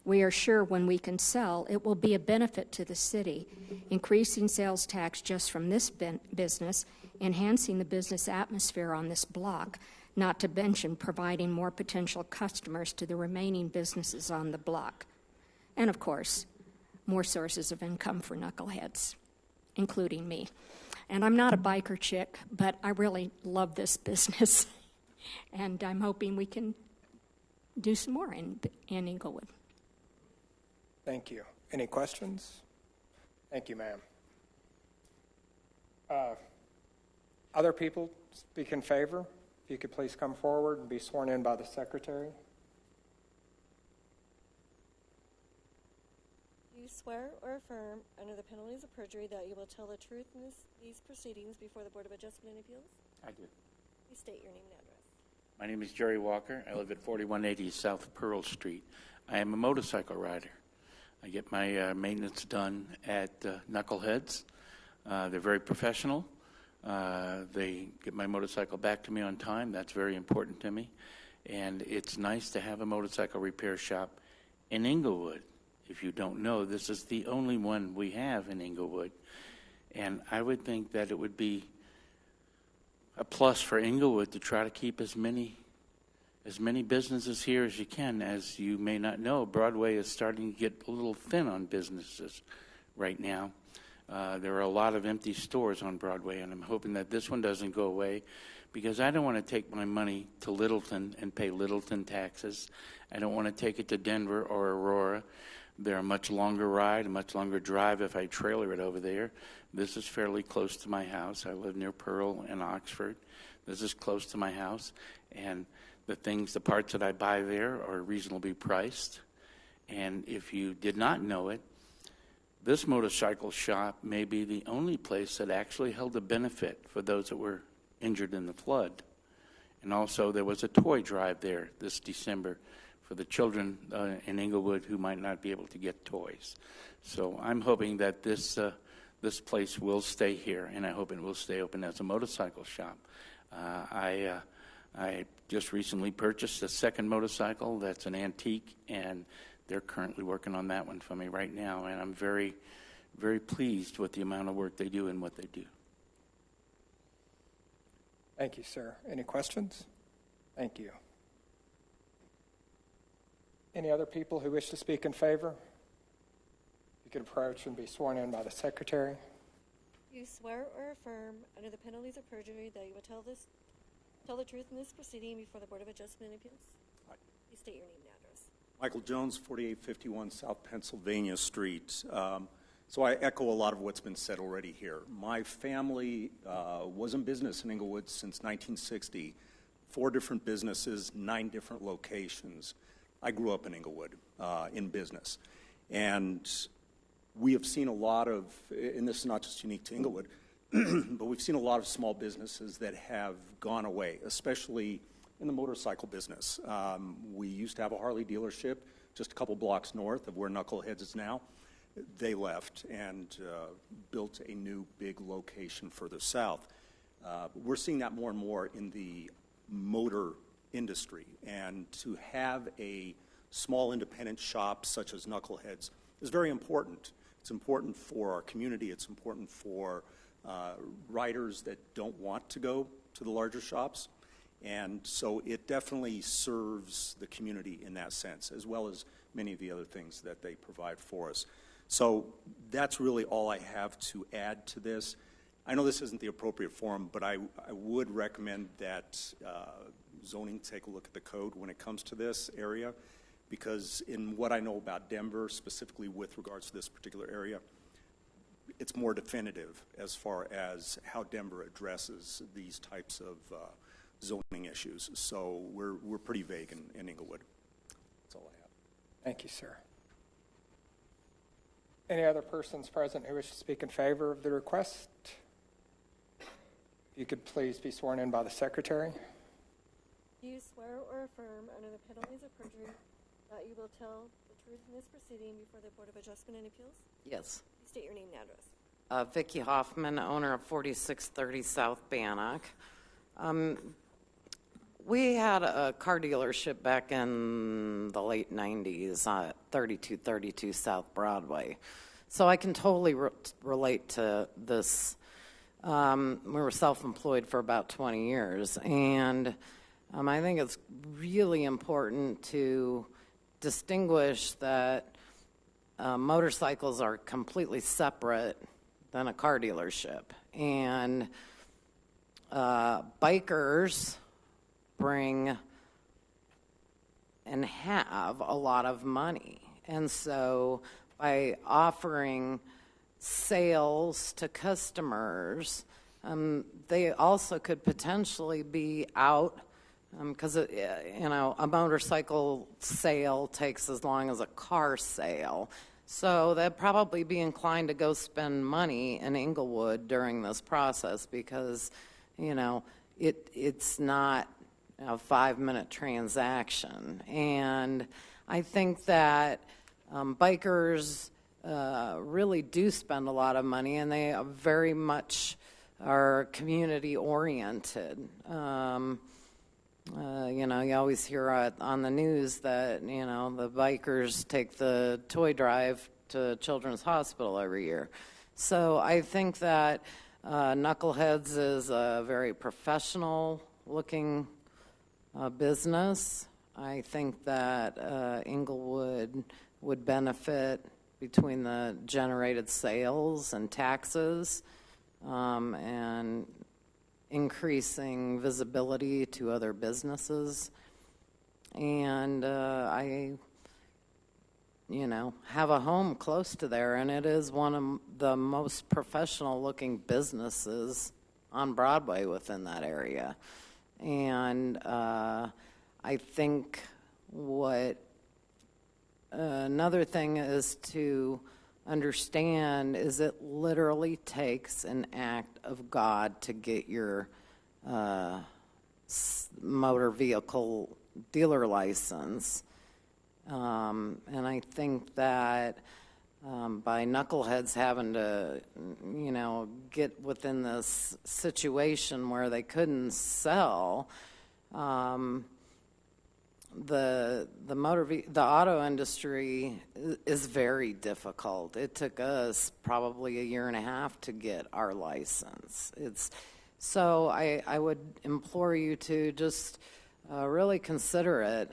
We are sure when we can sell, it will be a benefit to the city, increasing sales tax just from this business, enhancing the business atmosphere on this block, not to mention providing more potential customers to the remaining businesses on the block. And of course, more sources of income for Knuckleheads, including me. And I'm not a biker chick, but I really love this business. And I'm hoping we can do some more in Inglewood. Thank you. Any questions? Thank you, ma'am. Other people speak in favor? If you could please come forward and be sworn in by the secretary. Do you swear or affirm, under the penalties of perjury, that you will tell the truth in these proceedings before the Board of Adjustment and Appeals? I do. Please state your name and address. My name is Jerry Walker. I live at 4180 South Pearl Street. I am a motorcycle rider. I get my maintenance done at Knuckleheads. They're very professional. They get my motorcycle back to me on time. That's very important to me. And it's nice to have a motorcycle repair shop in Inglewood. If you don't know, this is the only one we have in Inglewood. And I would think that it would be a plus for Inglewood to try to keep as many businesses here as you can. As you may not know, Broadway is starting to get a little thin on businesses right now. There are a lot of empty stores on Broadway, and I'm hoping that this one doesn't go away, because I don't want to take my money to Littleton and pay Littleton taxes. I don't want to take it to Denver or Aurora. They're a much longer ride, a much longer drive if I trailer it over there. This is fairly close to my house. I live near Pearl and Oxford. This is close to my house, and the parts that I buy there are reasonably priced. And if you did not know it, this motorcycle shop may be the only place that actually held a benefit for those that were injured in the flood. And also there was a toy drive there this December for the children in Inglewood who might not be able to get toys. So I'm hoping that this place will stay here, and I hope it will stay open as a motorcycle shop. I just recently purchased a second motorcycle that's an antique, and they're currently working on that one for me right now, and I'm very, very pleased with the amount of work they do and what they do. Thank you, sir. Any questions? Thank you. Any other people who wish to speak in favor? You can approach and be sworn in by the secretary. Do you swear or affirm, under the penalties of perjury, that you will tell the truth in this proceeding before the Board of Adjustment and Appeals? Hi. Please state your name and address. Michael Jones, 4851 South Pennsylvania Street. So I echo a lot of what's been said already here. My family was in business in Inglewood since 1960. 4 different businesses, 9 different locations. I grew up in Inglewood in business. And we have seen a lot of, and this is not just unique to Inglewood, but we've seen a lot of small businesses that have gone away, especially in the motorcycle business. We used to have a Harley dealership just a couple blocks north of where Knuckleheads is now. They left and built a new big location further south. We're seeing that more and more in the motor industry. And to have a small independent shop such as Knuckleheads is very important. It's important for our community. It's important for riders that don't want to go to the larger shops. And so it definitely serves the community in that sense, as well as many of the other things that they provide for us. So that's really all I have to add to this. I know this isn't the appropriate forum, but I would recommend that zoning take a look at the code when it comes to this area, because in what I know about Denver, specifically with regards to this particular area, it's more definitive as far as how Denver addresses these types of zoning issues. So we're pretty vague in Inglewood. That's all I have. Thank you, sir. Any other persons present who wish to speak in favor of the request? If you could please be sworn in by the secretary. Do you swear or affirm, under the penalties of perjury, that you will tell the truth in this proceeding before the Board of Adjustment and Appeals? Yes. Please state your name and address. Vicki Hoffman, owner of 4630 South Bannock. We had a car dealership back in the late 90s at 3232 South Broadway. So I can totally relate to this. We were self-employed for about 20 years, and I think it's really important to distinguish that motorcycles are completely separate than a car dealership. And bikers bring and have a lot of money. And so by offering sales to customers, they also could potentially be out because, a motorcycle sale takes as long as a car sale. So they'd probably be inclined to go spend money in Inglewood during this process because, it's not a 5-minute transaction. And I think that bikers really do spend a lot of money, and they very much are community oriented. You always hear on the news that, the bikers take the toy drive to Children's Hospital every year. So I think that Knuckleheads is a very professional-looking business. I think that Inglewood would benefit between the generated sales and taxes and increasing visibility to other businesses. And I have a home close to there, and it is one of the most professional looking businesses on Broadway within that area. And I think another thing is to understand is it literally takes an act of God to get your motor vehicle dealer license. And I think that by knuckleheads having to, get within this situation where they couldn't sell, the auto industry is very difficult. It took us probably a year and a half to get our license. So I would implore you to just really consider it.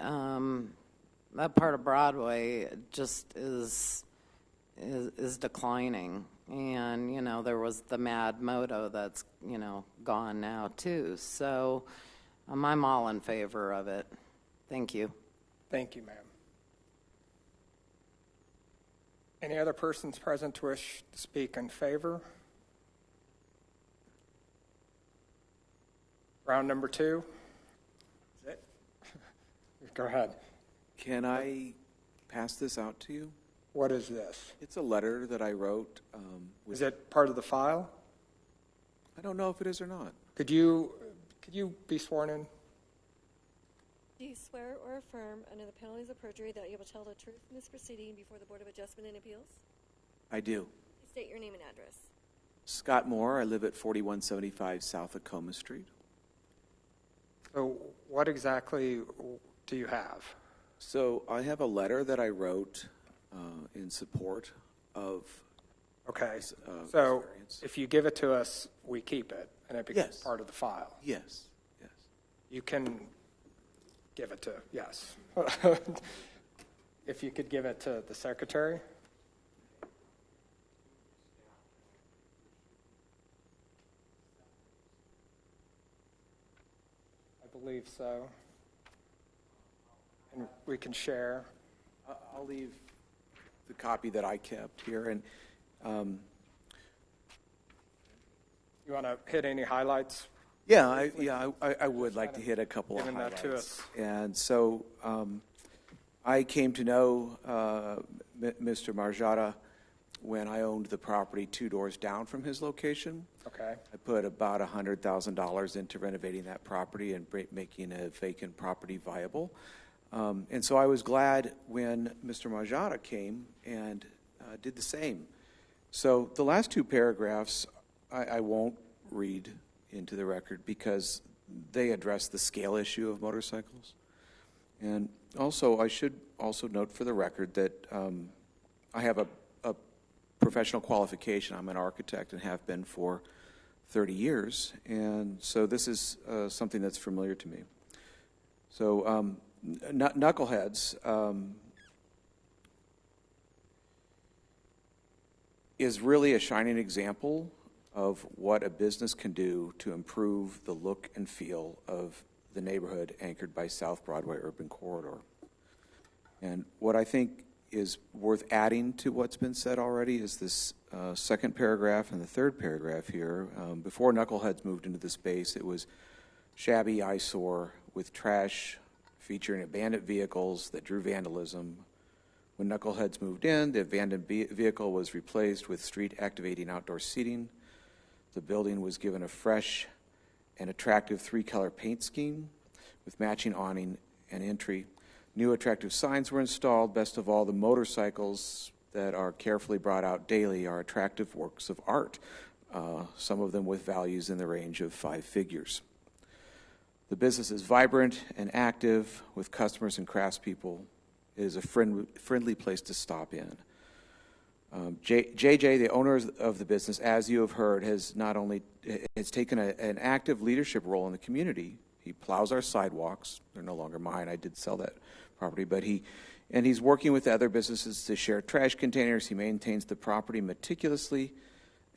That part of Broadway just is declining, and there was the Mad Moto that's gone now too. So I'm all in favor of it. Thank you. Thank you, ma'am. Any other persons present to wish to speak in favor? Round number 2. Is it? Go ahead. Can I pass this out to you? What is this? It's a letter that I wrote. Is it part of the file? I don't know if it is or not. Could you be sworn in? Do you swear or affirm under the penalties of perjury that you will tell the truth in this proceeding before the Board of Adjustment and Appeals? I do. Please state your name and address. Scott Moore. I live at 4175 South Acoma Street. So what exactly do you have? So I have a letter that I wrote in support of. Okay. So if you give it to us, we keep it, and it becomes part of the file. Yes. Yes. You can give it to, yes. If you could give it to the secretary. I believe so. And we can share. I'll leave the copy that I kept here. And you want to hit any highlights? Yeah, I would like to hit a couple of highlights. That to us. And so I came to know Mr. Margiotta when I owned the property 2 doors down from his location. Okay. I put about $100,000 into renovating that property and making a vacant property viable. And so I was glad when Mr. Margiotta came and did the same. So the last 2 paragraphs I won't read into the record because they address the scale issue of motorcycles. And also, I should also note for the record that I have a professional qualification. I'm an architect and have been for 30 years. And so this is something that's familiar to me. So Knuckleheads is really a shining example of what a business can do to improve the look and feel of the neighborhood anchored by South Broadway Urban Corridor. And what I think is worth adding to what's been said already is this second paragraph and the third paragraph here. Before Knuckleheads moved into the space, it was shabby eyesore with trash featuring abandoned vehicles that drew vandalism. When Knuckleheads moved in, the abandoned vehicle was replaced with street-activating outdoor seating. The building was given a fresh and attractive 3-color paint scheme with matching awning and entry. New attractive signs were installed. Best of all, the motorcycles that are carefully brought out daily are attractive works of art, some of them with values in the range of 5 figures. The business is vibrant and active with customers and craftspeople. It is a friendly place to stop in. JJ, the owner of the business, as you have heard, has taken an active leadership role in the community. He plows our sidewalks. They're no longer mine. I did sell that property, but he's working with other businesses to share trash containers. He maintains the property meticulously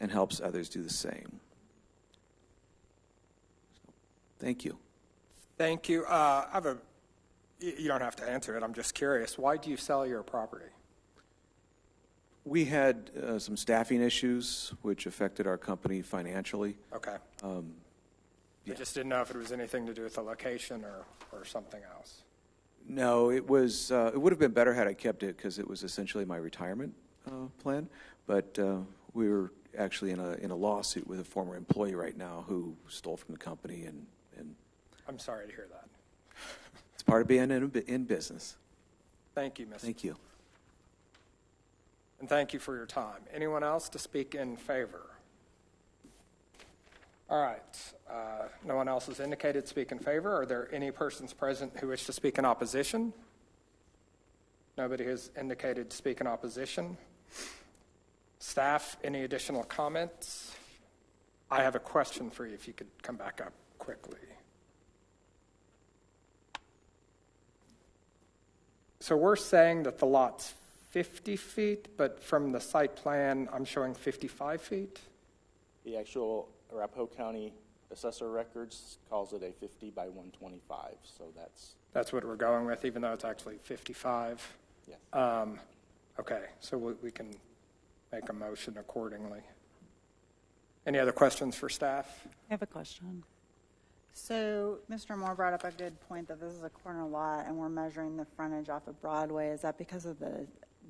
and helps others do the same. Thank you. Thank you. You don't have to answer it. I'm just curious. Why do you sell your property? We had some staffing issues which affected our company financially. Okay. I just didn't know if it was anything to do with the location or something else. No, it was. It would have been better had I kept it because it was essentially my retirement plan. But we were actually in a lawsuit with a former employee right now who stole from the company, and I'm sorry to hear that. it's part of being in business. Thank you, Mr. Thank you. And thank you for your time. Anyone else to speak in favor? All right. No one else has indicated speak in favor. Are there any persons present who wish to speak in opposition? Nobody has indicated to speak in opposition. Staff, any additional comments? I have a question for you if you could come back up quickly. So we're saying that the lot's 50 feet, but from the site plan, I'm showing 55 feet? The actual Arapahoe County Assessor Records calls it a 50 by 125, so That's what we're going with, even though it's actually 55? Yes. Okay, so we can make a motion accordingly. Any other questions for staff? I have a question. So Mr. Moore brought up a good point that this is a corner lot and we're measuring the frontage off of Broadway. Is that because of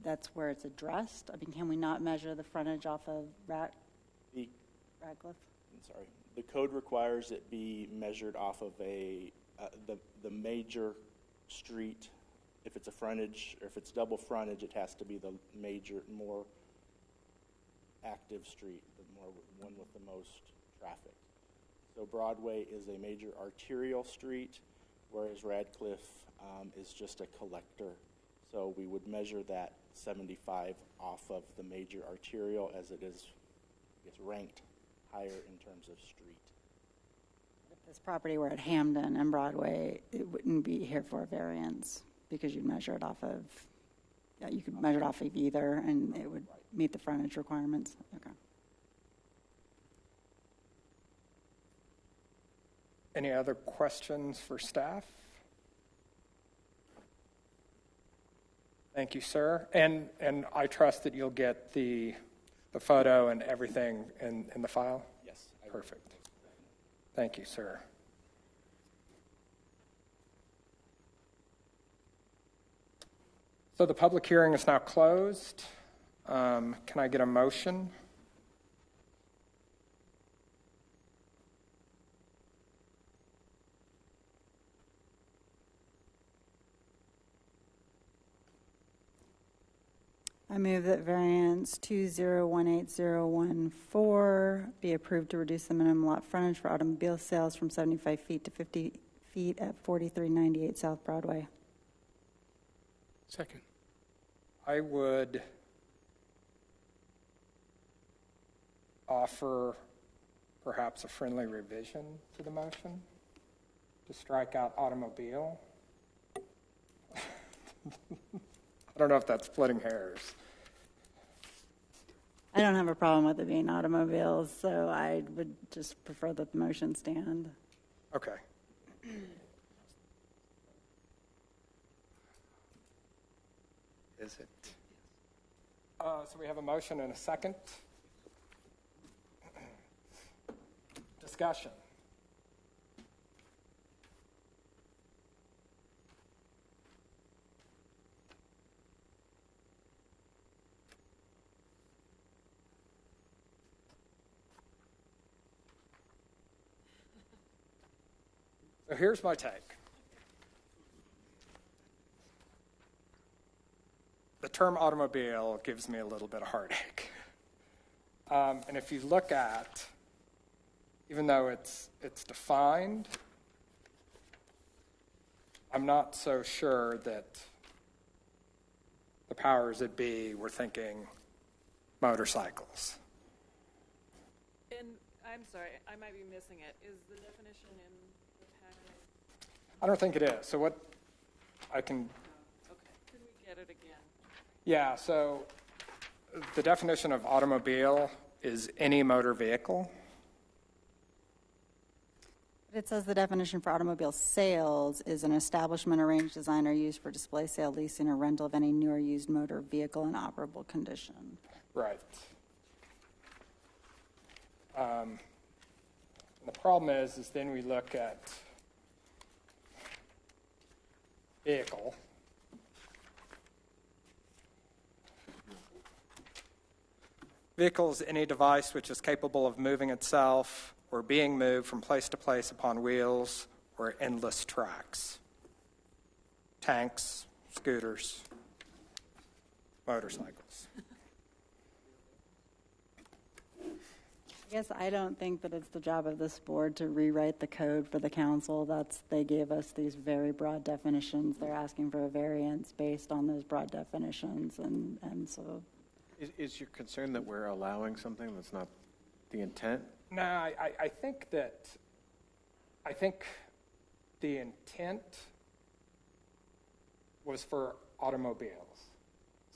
that's where it's addressed? I mean, can we not measure the frontage off of Radcliffe? I'm sorry. The code requires it be measured off of the major street. If it's a frontage, or if it's double frontage, it has to be the major, more active street, the one with the most traffic. So Broadway is a major arterial street, whereas Radcliffe is just a collector. So we would measure that 75 off of the major arterial as it is, it's ranked higher in terms of street. If this property were at Hamden and Broadway, it wouldn't be here for a variance because you'd measure it off of, you could measure it off of either and it would meet the frontage requirements. Okay. Any other questions for staff? Thank you, sir. And I trust that you'll get the photo and everything in the file? Yes. Perfect. Thank you, sir. So the public hearing is now closed. Can I get a motion? I move that variance 2018-014 be approved to reduce the minimum lot frontage for automobile sales from 75 feet to 50 feet at 4398 South Broadway. Second. I would offer perhaps a friendly revision to the motion to strike out automobile. I don't know if that's splitting hairs. I don't have a problem with it being automobiles, so I would just prefer that the motion stand. Okay. Is it? So we have a motion and a second. Discussion. So here's my take. The term automobile gives me a little bit of heartache. And if you look at, even though it's defined, I'm not so sure that the powers that be were thinking motorcycles. And I'm sorry, I might be missing it. Is the definition in the packet? I don't think it is. So what I can... Okay, can we get it again? Yeah, so the definition of automobile is any motor vehicle. It says the definition for automobile sales is an establishment arranged, designed, or used for display, sale, leasing, or rental of any new or used motor vehicle in operable condition. Right. The problem is then we look at vehicle. Vehicle is any device which is capable of moving itself or being moved from place to place upon wheels or endless tracks. Tanks, scooters, motorcycles. I guess I don't think that it's the job of this board to rewrite the code for the council. They gave us these very broad definitions. They're asking for a variance based on those broad definitions, and so. Is your concern that we're allowing something that's not the intent? No, I think the intent was for automobiles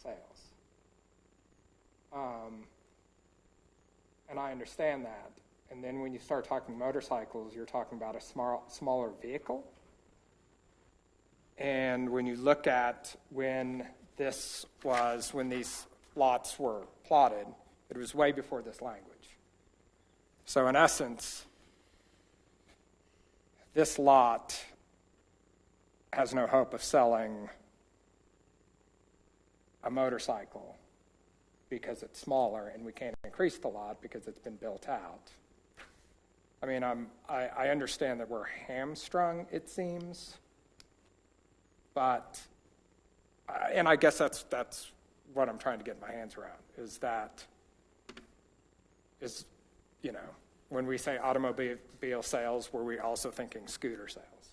sales. And I understand that. And then when you start talking motorcycles, you're talking about a smaller vehicle. And when you look at when these lots were plotted, it was way before this language. So in essence, this lot has no hope of selling a motorcycle because it's smaller, and we can't increase the lot because it's been built out. I mean, I understand that we're hamstrung, it seems, but, and I guess that's what I'm trying to get my hands around, when we say automobile sales, were we also thinking scooter sales?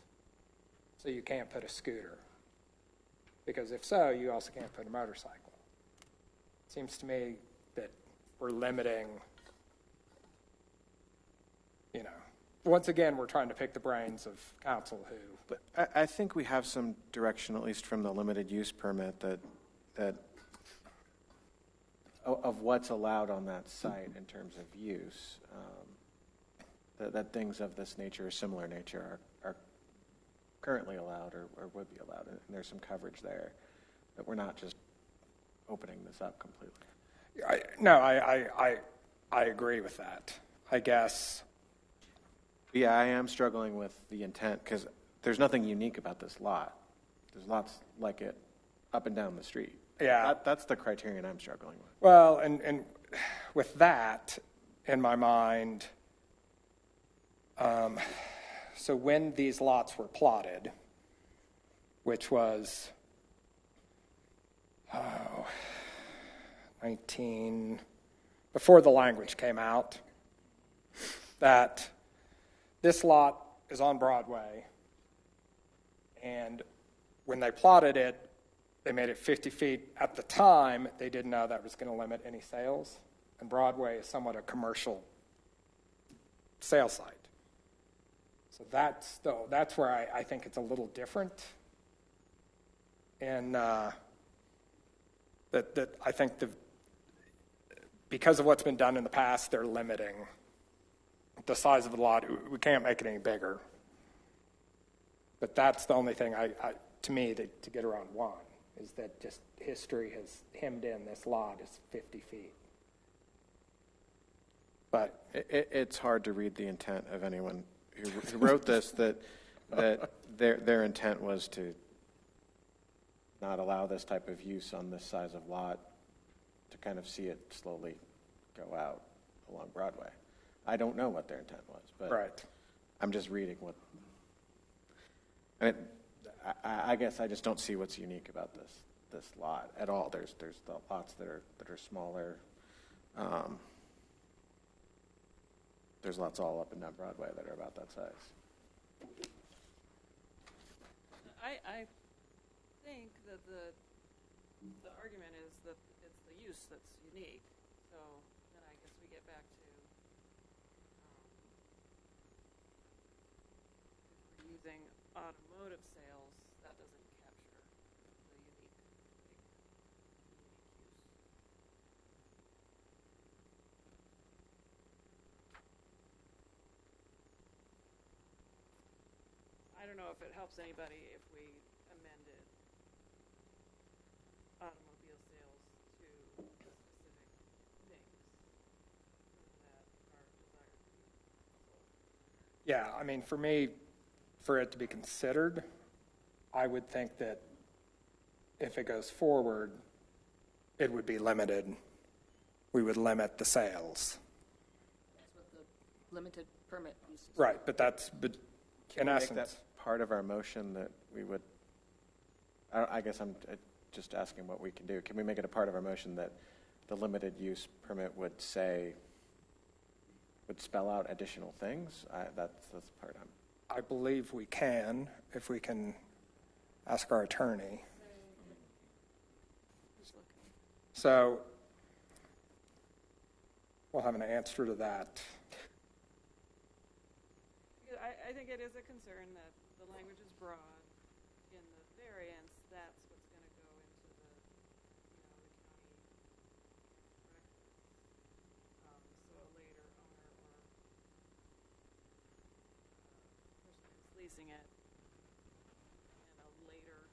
So you can't put a scooter, because if so, you also can't put a motorcycle. Seems to me that we're limiting, once again, we're trying to pick the brains of council who. But I think we have some direction, at least from the limited use permit, that of what's allowed on that site in terms of use, that things of this nature or similar nature are currently allowed or would be allowed, and there's some coverage there, that we're not just opening this up completely. I agree with that, I guess. Yeah, I am struggling with the intent, because there's nothing unique about this lot. There's lots like it up and down the street. Yeah. That's the criterion I'm struggling with. Well, and with that in my mind, so when these lots were plotted, which was, before the language came out, that this lot is on Broadway, and when they plotted it, they made it 50 feet. At the time, they didn't know that was going to limit any sales, and Broadway is somewhat a commercial sales site. So that's where I think it's a little different, and that I think because of what's been done in the past, they're limiting the size of the lot. We can't make it any bigger. But that's the only thing to me to get around one, is that just history has hemmed in this lot is 50 feet. But it's hard to read the intent of anyone who wrote this, that their intent was to not allow this type of use on this size of lot, to kind of see it slowly go out along Broadway. I don't know what their intent was, but right. I'm just reading what. I guess I just don't see what's unique about this lot at all. There's the lots that are smaller. There's lots all up and down Broadway that are about that size. I think that the argument is that it's the use that's unique. So then I guess we get back to if we're using automotive sales, that doesn't capture the unique use. I don't know if it helps anybody if we amended automobile sales to the specific Yeah, I mean, for me, for it to be considered, I would think that if it goes forward, it would be limited. We would limit the sales. That's what the limited permit uses. Right, but that's, but in Can we make essence, that part of our motion that we would, I guess I'm just asking what we can do. Can we make it a part of our motion that the limited use permit would say, would spell out additional things? That's the part I believe we can, if we can ask our attorney. So we'll have an answer to that. I think it is a concern that the language is broad in the variance. That's what's going to go into the, the county records. So a later owner or person who's leasing it in a later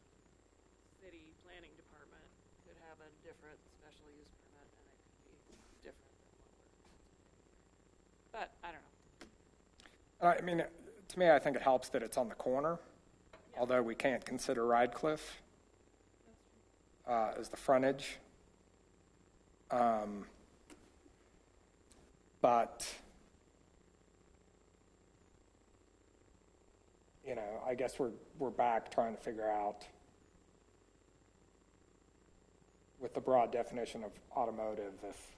city planning department could have a different special use permit, and it could be different than what we're. But I don't know. I mean, to me, I think it helps that it's on the corner, although we can't consider Ridecliff as the frontage. But, you know, I guess we're back trying to figure out with the broad definition of automotive if.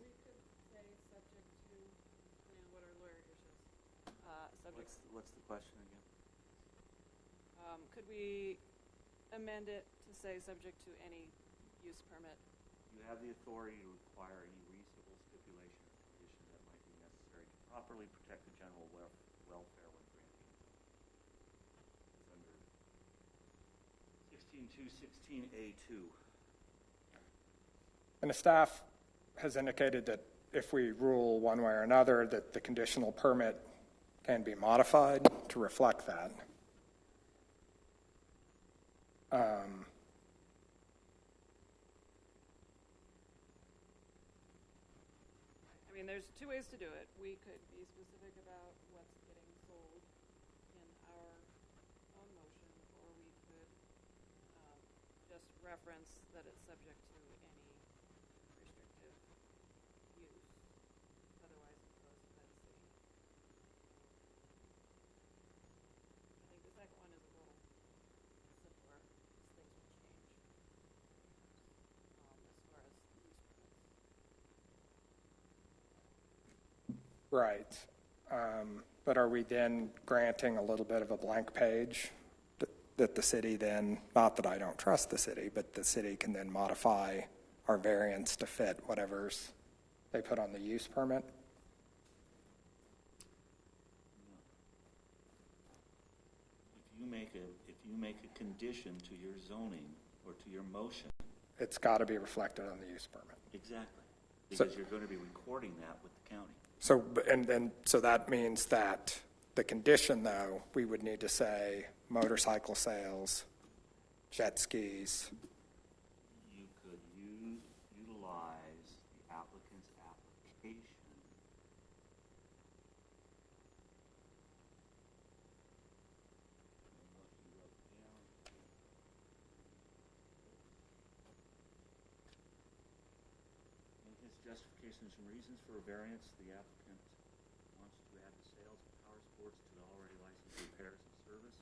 We could say subject to, what our lawyer here says. What's the question again? Could we amend it to say subject to any use permit? You have the authority to require any reasonable stipulation or condition that might be necessary to properly protect the general welfare when granting. It's under 16.2, 16A2. And the staff has indicated that if we rule one way or another, that the conditional permit can be modified to reflect that. I mean, there's two ways to do it. We could be specific about what's getting sold in our own motion, or we could just reference that it's subject to any restrictive use, otherwise imposed by the city. I think the second one is a little simpler, because things will change as far as use permits. Right. But are we then granting a little bit of a blank page that the city then, not that I don't trust the city, but the city can then modify our variance to fit whatever's they put on the use permit? If you make a condition to your zoning or to your motion. It's got to be reflected on the use permit. Exactly. Because you're going to be recording that with the county. So, so that means that the condition, though, we would need to say motorcycle sales, jet skis. You could utilize the applicant's application. In his justifications and reasons for a variance, the applicant wants to add the sales of power sports to the already licensed repairs and service.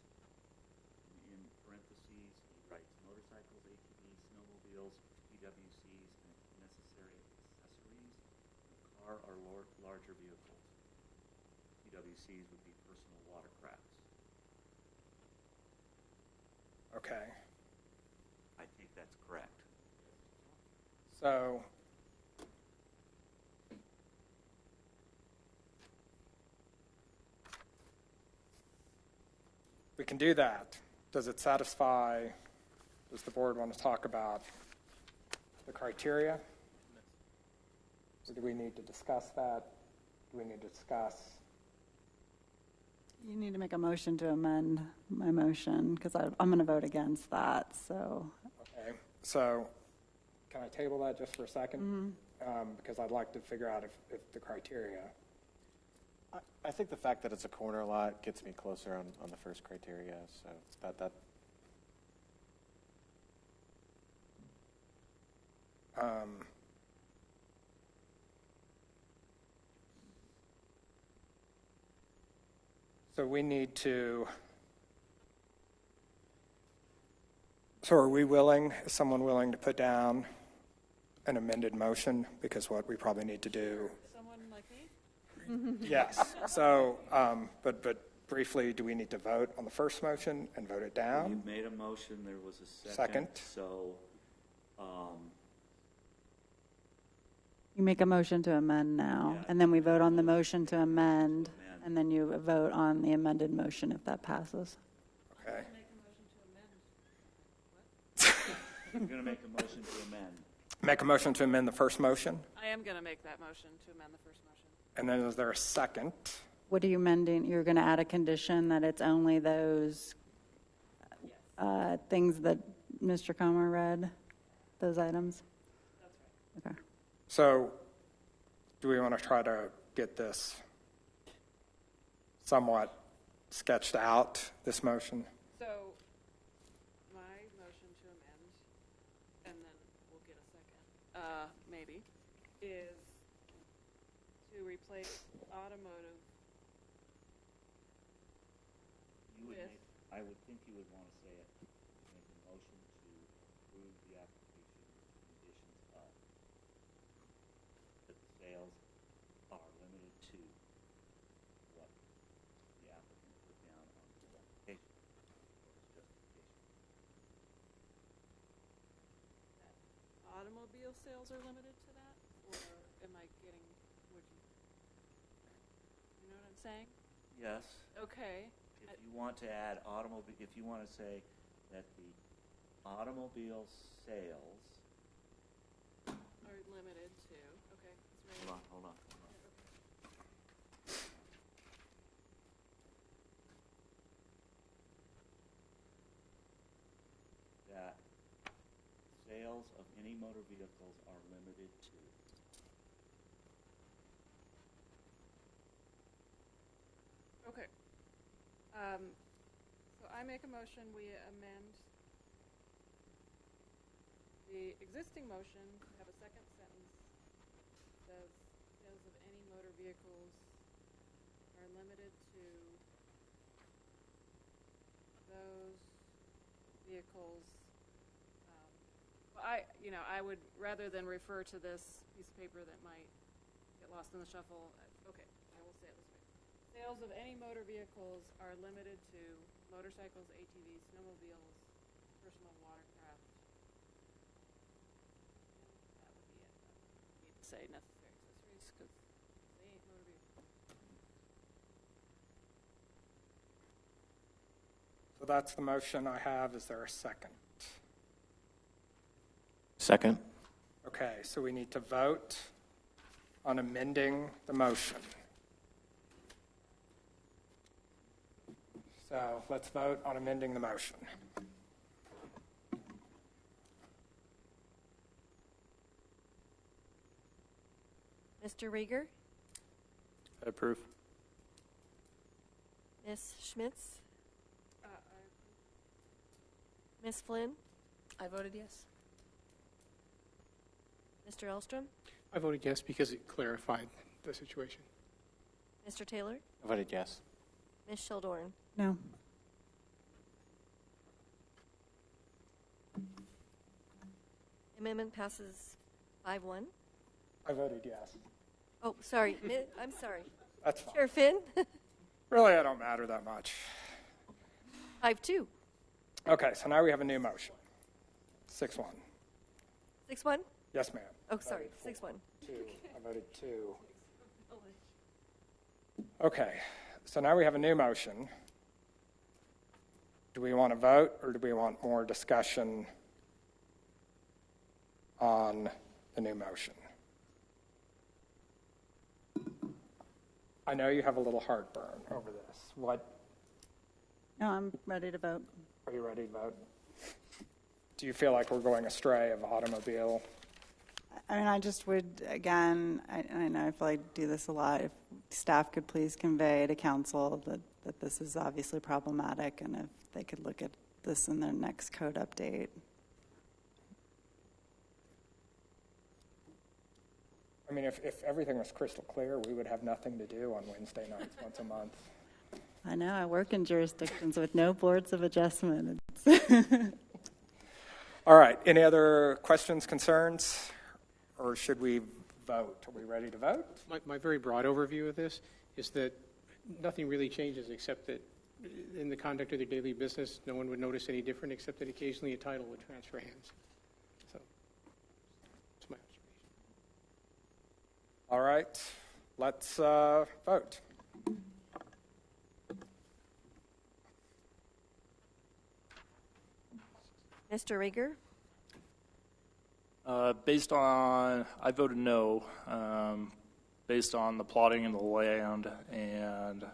In parentheses, he writes motorcycles, ATVs, snowmobiles, PWCs, and necessary accessories of a car or larger vehicles. PWCs would be personal watercrafts. Okay. I think that's correct. So, we can do that. Does it satisfy, does the board want to talk about the criteria? Or do we need to discuss that? Do we need to discuss? You need to make a motion to amend my motion, because I'm going to vote against that, so. Okay, so can I table that just for a second? Because I'd like to figure out if the criteria. I think the fact that it's a corner lot gets me closer on the first criteria, so that. So we need to, so are we willing, is someone willing to put down an amended motion? Because what we probably need to do. Someone like me? Yes. So, but briefly, do we need to vote on the first motion and vote it down? You made a motion, there was a Second. So, You make a motion to amend now, and then we vote on the motion to amend, and then you vote on the amended motion if that passes. Okay. you're going to make a motion to amend. Make a motion to amend the first motion, I am going to make that motion to amend the first motion. and then is there a second? What are you amending? You're going to add a condition that it's only those things that Mr. Comer read, those items? That's right. Okay. So, do we want to try to get this somewhat sketched out, this motion? So, my motion to amend, and then we'll get a second, maybe, is to replace automotive with. I would think you would want to say it, make a motion to approve the application with conditions of that the sales are limited to what the applicant put down on the application or his justification. Automobile sales are limited to that, or am I getting, you know what I'm saying? Yes. Okay. If you want to add automobile, if you want to say that the automobile sales. Are limited to, okay. That's right. Hold on. That sales of any motor vehicles are limited to. Okay. So I make a motion, we amend the existing motion to have a second sentence that says sales of any motor vehicles are limited to those vehicles. Well, I would, rather than refer to this piece of paper that might get lost in the shuffle, okay, I will say it this way. Sales of any motor vehicles are limited to motorcycles, ATVs, snowmobiles, personal watercraft. That would be it. I need to say necessary accessories because they ain't motor vehicles. So that's the motion I have. Is there a second? Second. Okay, so we need to vote on amending the motion. So let's vote on amending the motion. Mr. Rieger, I approve. Ms. Schmitz, Ms. Flynn, I voted yes. Mr. Elstrom, I voted yes because it clarified the situation. Mr. Taylor, I voted yes. Ms. Sheldorn. No. Amendment passes 5-1. I voted yes. Oh, sorry. I'm sorry. That's fine. Chair Finn, Really, I don't matter that much. 5-2. Okay, so now we have a new motion. 6-1. 6-1? Yes, ma'am. Oh, sorry. 6-1. 2. I voted 2. Okay, so now we have a new motion. Do we want to vote, or do we want more discussion on the new motion? I know you have a little heartburn over this. What, No, I'm ready to vote. are you ready to vote? Do you feel like we're going astray of automobile? I mean, I just would, again, I know I feel like I do this a lot, if staff could please convey to council that this is obviously problematic, and if they could look at this in their next code update. I mean, if everything was crystal clear, we would have nothing to do on Wednesday nights once a month. I know, I work in jurisdictions with no boards of adjustment. All right, any other questions, concerns, or should we vote? Are we ready to vote? My very broad overview of this is that nothing really changes except that in the conduct of their daily business, no one would notice any different except that occasionally a title would transfer hands. So, that's my observation. All right, let's vote. Mr. Rieger? I voted no, based on the plotting of the land and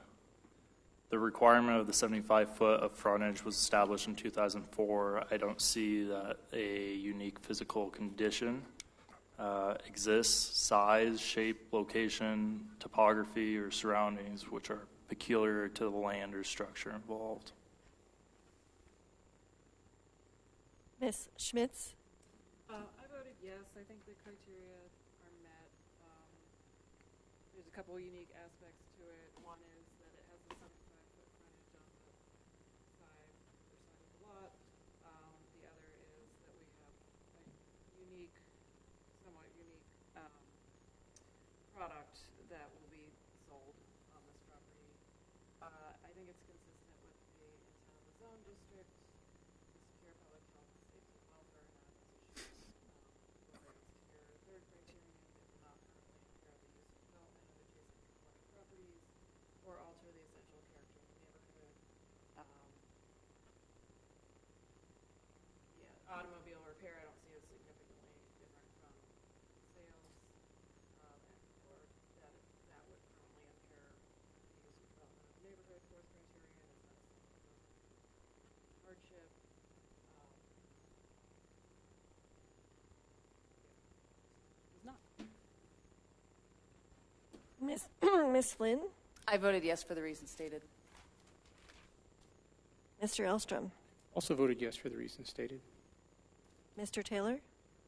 the requirement of the 75-foot of frontage was established in 2004. I don't see that a unique physical condition exists, size, shape, location, topography, or surroundings which are peculiar to the land or structure involved. Ms. Schmitz? I voted yes. I think the criteria are met. There's a couple of unique aspects to it. One is that it has a 75-foot frontage on the side of the lot. The other is that we have a somewhat unique product that will be sold on this property. I think it's consistent with the intent of the zone district. Secure public health, safety, and welfare, and not issues related to your third criterion that will not currently impair the use of development of adjacent component properties or alter the essential character of the neighborhood. Automobile repair I don't see as significantly different from sales, or that would currently impair the use of development of the neighborhood. Fourth criterion is not a significant hardship. Ms. Flynn? I voted yes for the reasons stated. Mr. Elstrom? Also voted yes for the reasons stated. Mr. Taylor?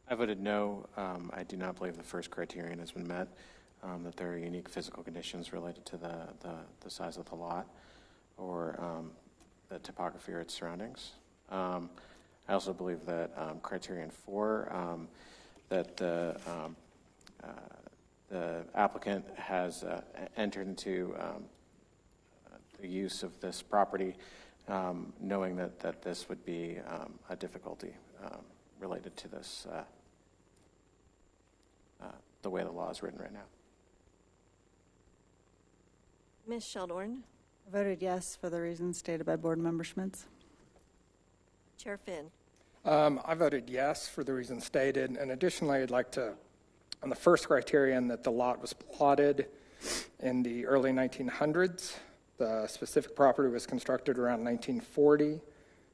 I voted no. I do not believe the first criterion has been met, that there are unique physical conditions related to the size of the lot or the topography or its surroundings. I also believe that criterion 4, that the applicant has entered into the use of this property, knowing that this would be a difficulty related to this, the way the law is written right now. Ms. Sheldorn? I voted yes for the reasons stated by Board Member Schmitz. Chair Finn? I voted yes for the reasons stated, and additionally, I'd like to, on the first criterion, that the lot was plotted in the early 1900s. The specific property was constructed around 1940.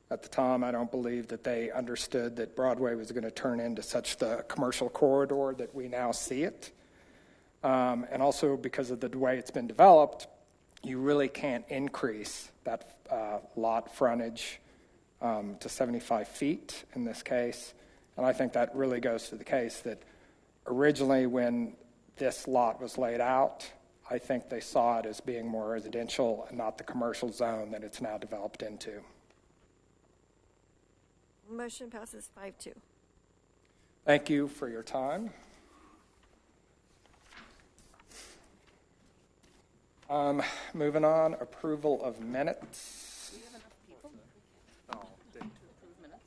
At the time, I don't believe that they understood that Broadway was going to turn into such the commercial corridor that we now see it. And also because of the way it's been developed, you really can't increase that lot frontage to 75 feet in this case. And I think that really goes to the case that originally when this lot was laid out, I think they saw it as being more residential and not the commercial zone that it's now developed into. Motion passes 5-2. Thank you for your time. Moving on, approval of minutes. Do we have enough people to approve minutes?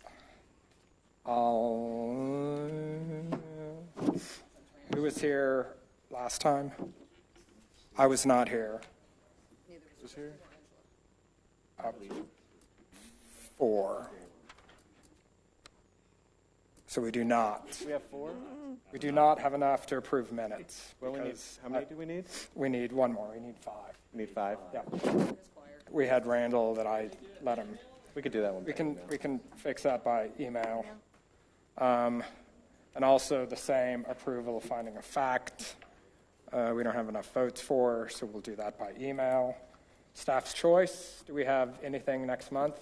Who was here last time? I was not here. Neither was here. 4. So we do not. We have 4? We do not have enough to approve minutes. Well, we need, how many do we need? We need one more. We need 5. We need 5? Yeah. We had Randall that I let him. We could do that one. We can fix that by email. And also the same approval of finding of fact. We don't have enough votes for, so we'll do that by email. Staff's choice, do we have anything next month?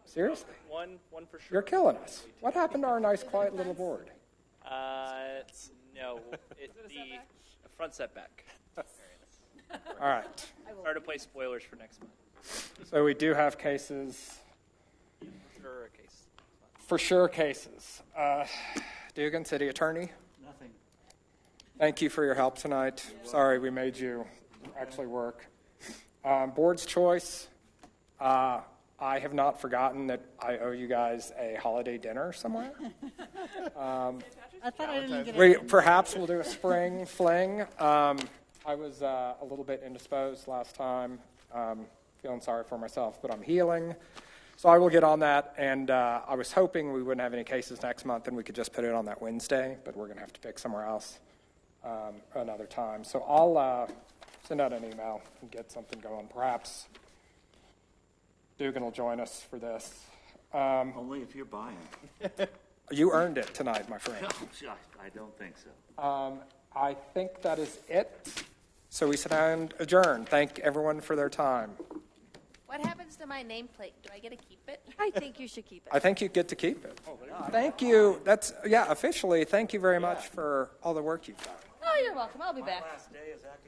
Seriously? One for sure. You're killing us. What happened to our nice, quiet little board? No, the front setback. All right. Start to play spoilers for next month. So we do have cases, For a case. for sure cases. Dugan, City Attorney, Nothing. thank you for your help tonight. Sorry we made you actually work. Board's choice, I have not forgotten that I owe you guys a holiday dinner somewhere. I thought I didn't get We it. perhaps we'll do a spring fling. I was a little bit indisposed last time, feeling sorry for myself, but I'm healing. So I will get on that, and I was hoping we wouldn't have any cases next month and we could just put it on that Wednesday, but we're going to have to pick somewhere else another time. So I'll send out an email and get something going. Perhaps Dugan will join us for this. Only if you're buying. You earned it tonight, my friend. I don't think so. I think that is it. So we stand adjourned. Thank everyone for their time. What happens to my nameplate? Do I get to keep it? I think you should keep it. I think you get to keep it. Thank you. That's, officially, thank you very much for all the work you've done. Oh, you're welcome. I'll be back. Last day is acting.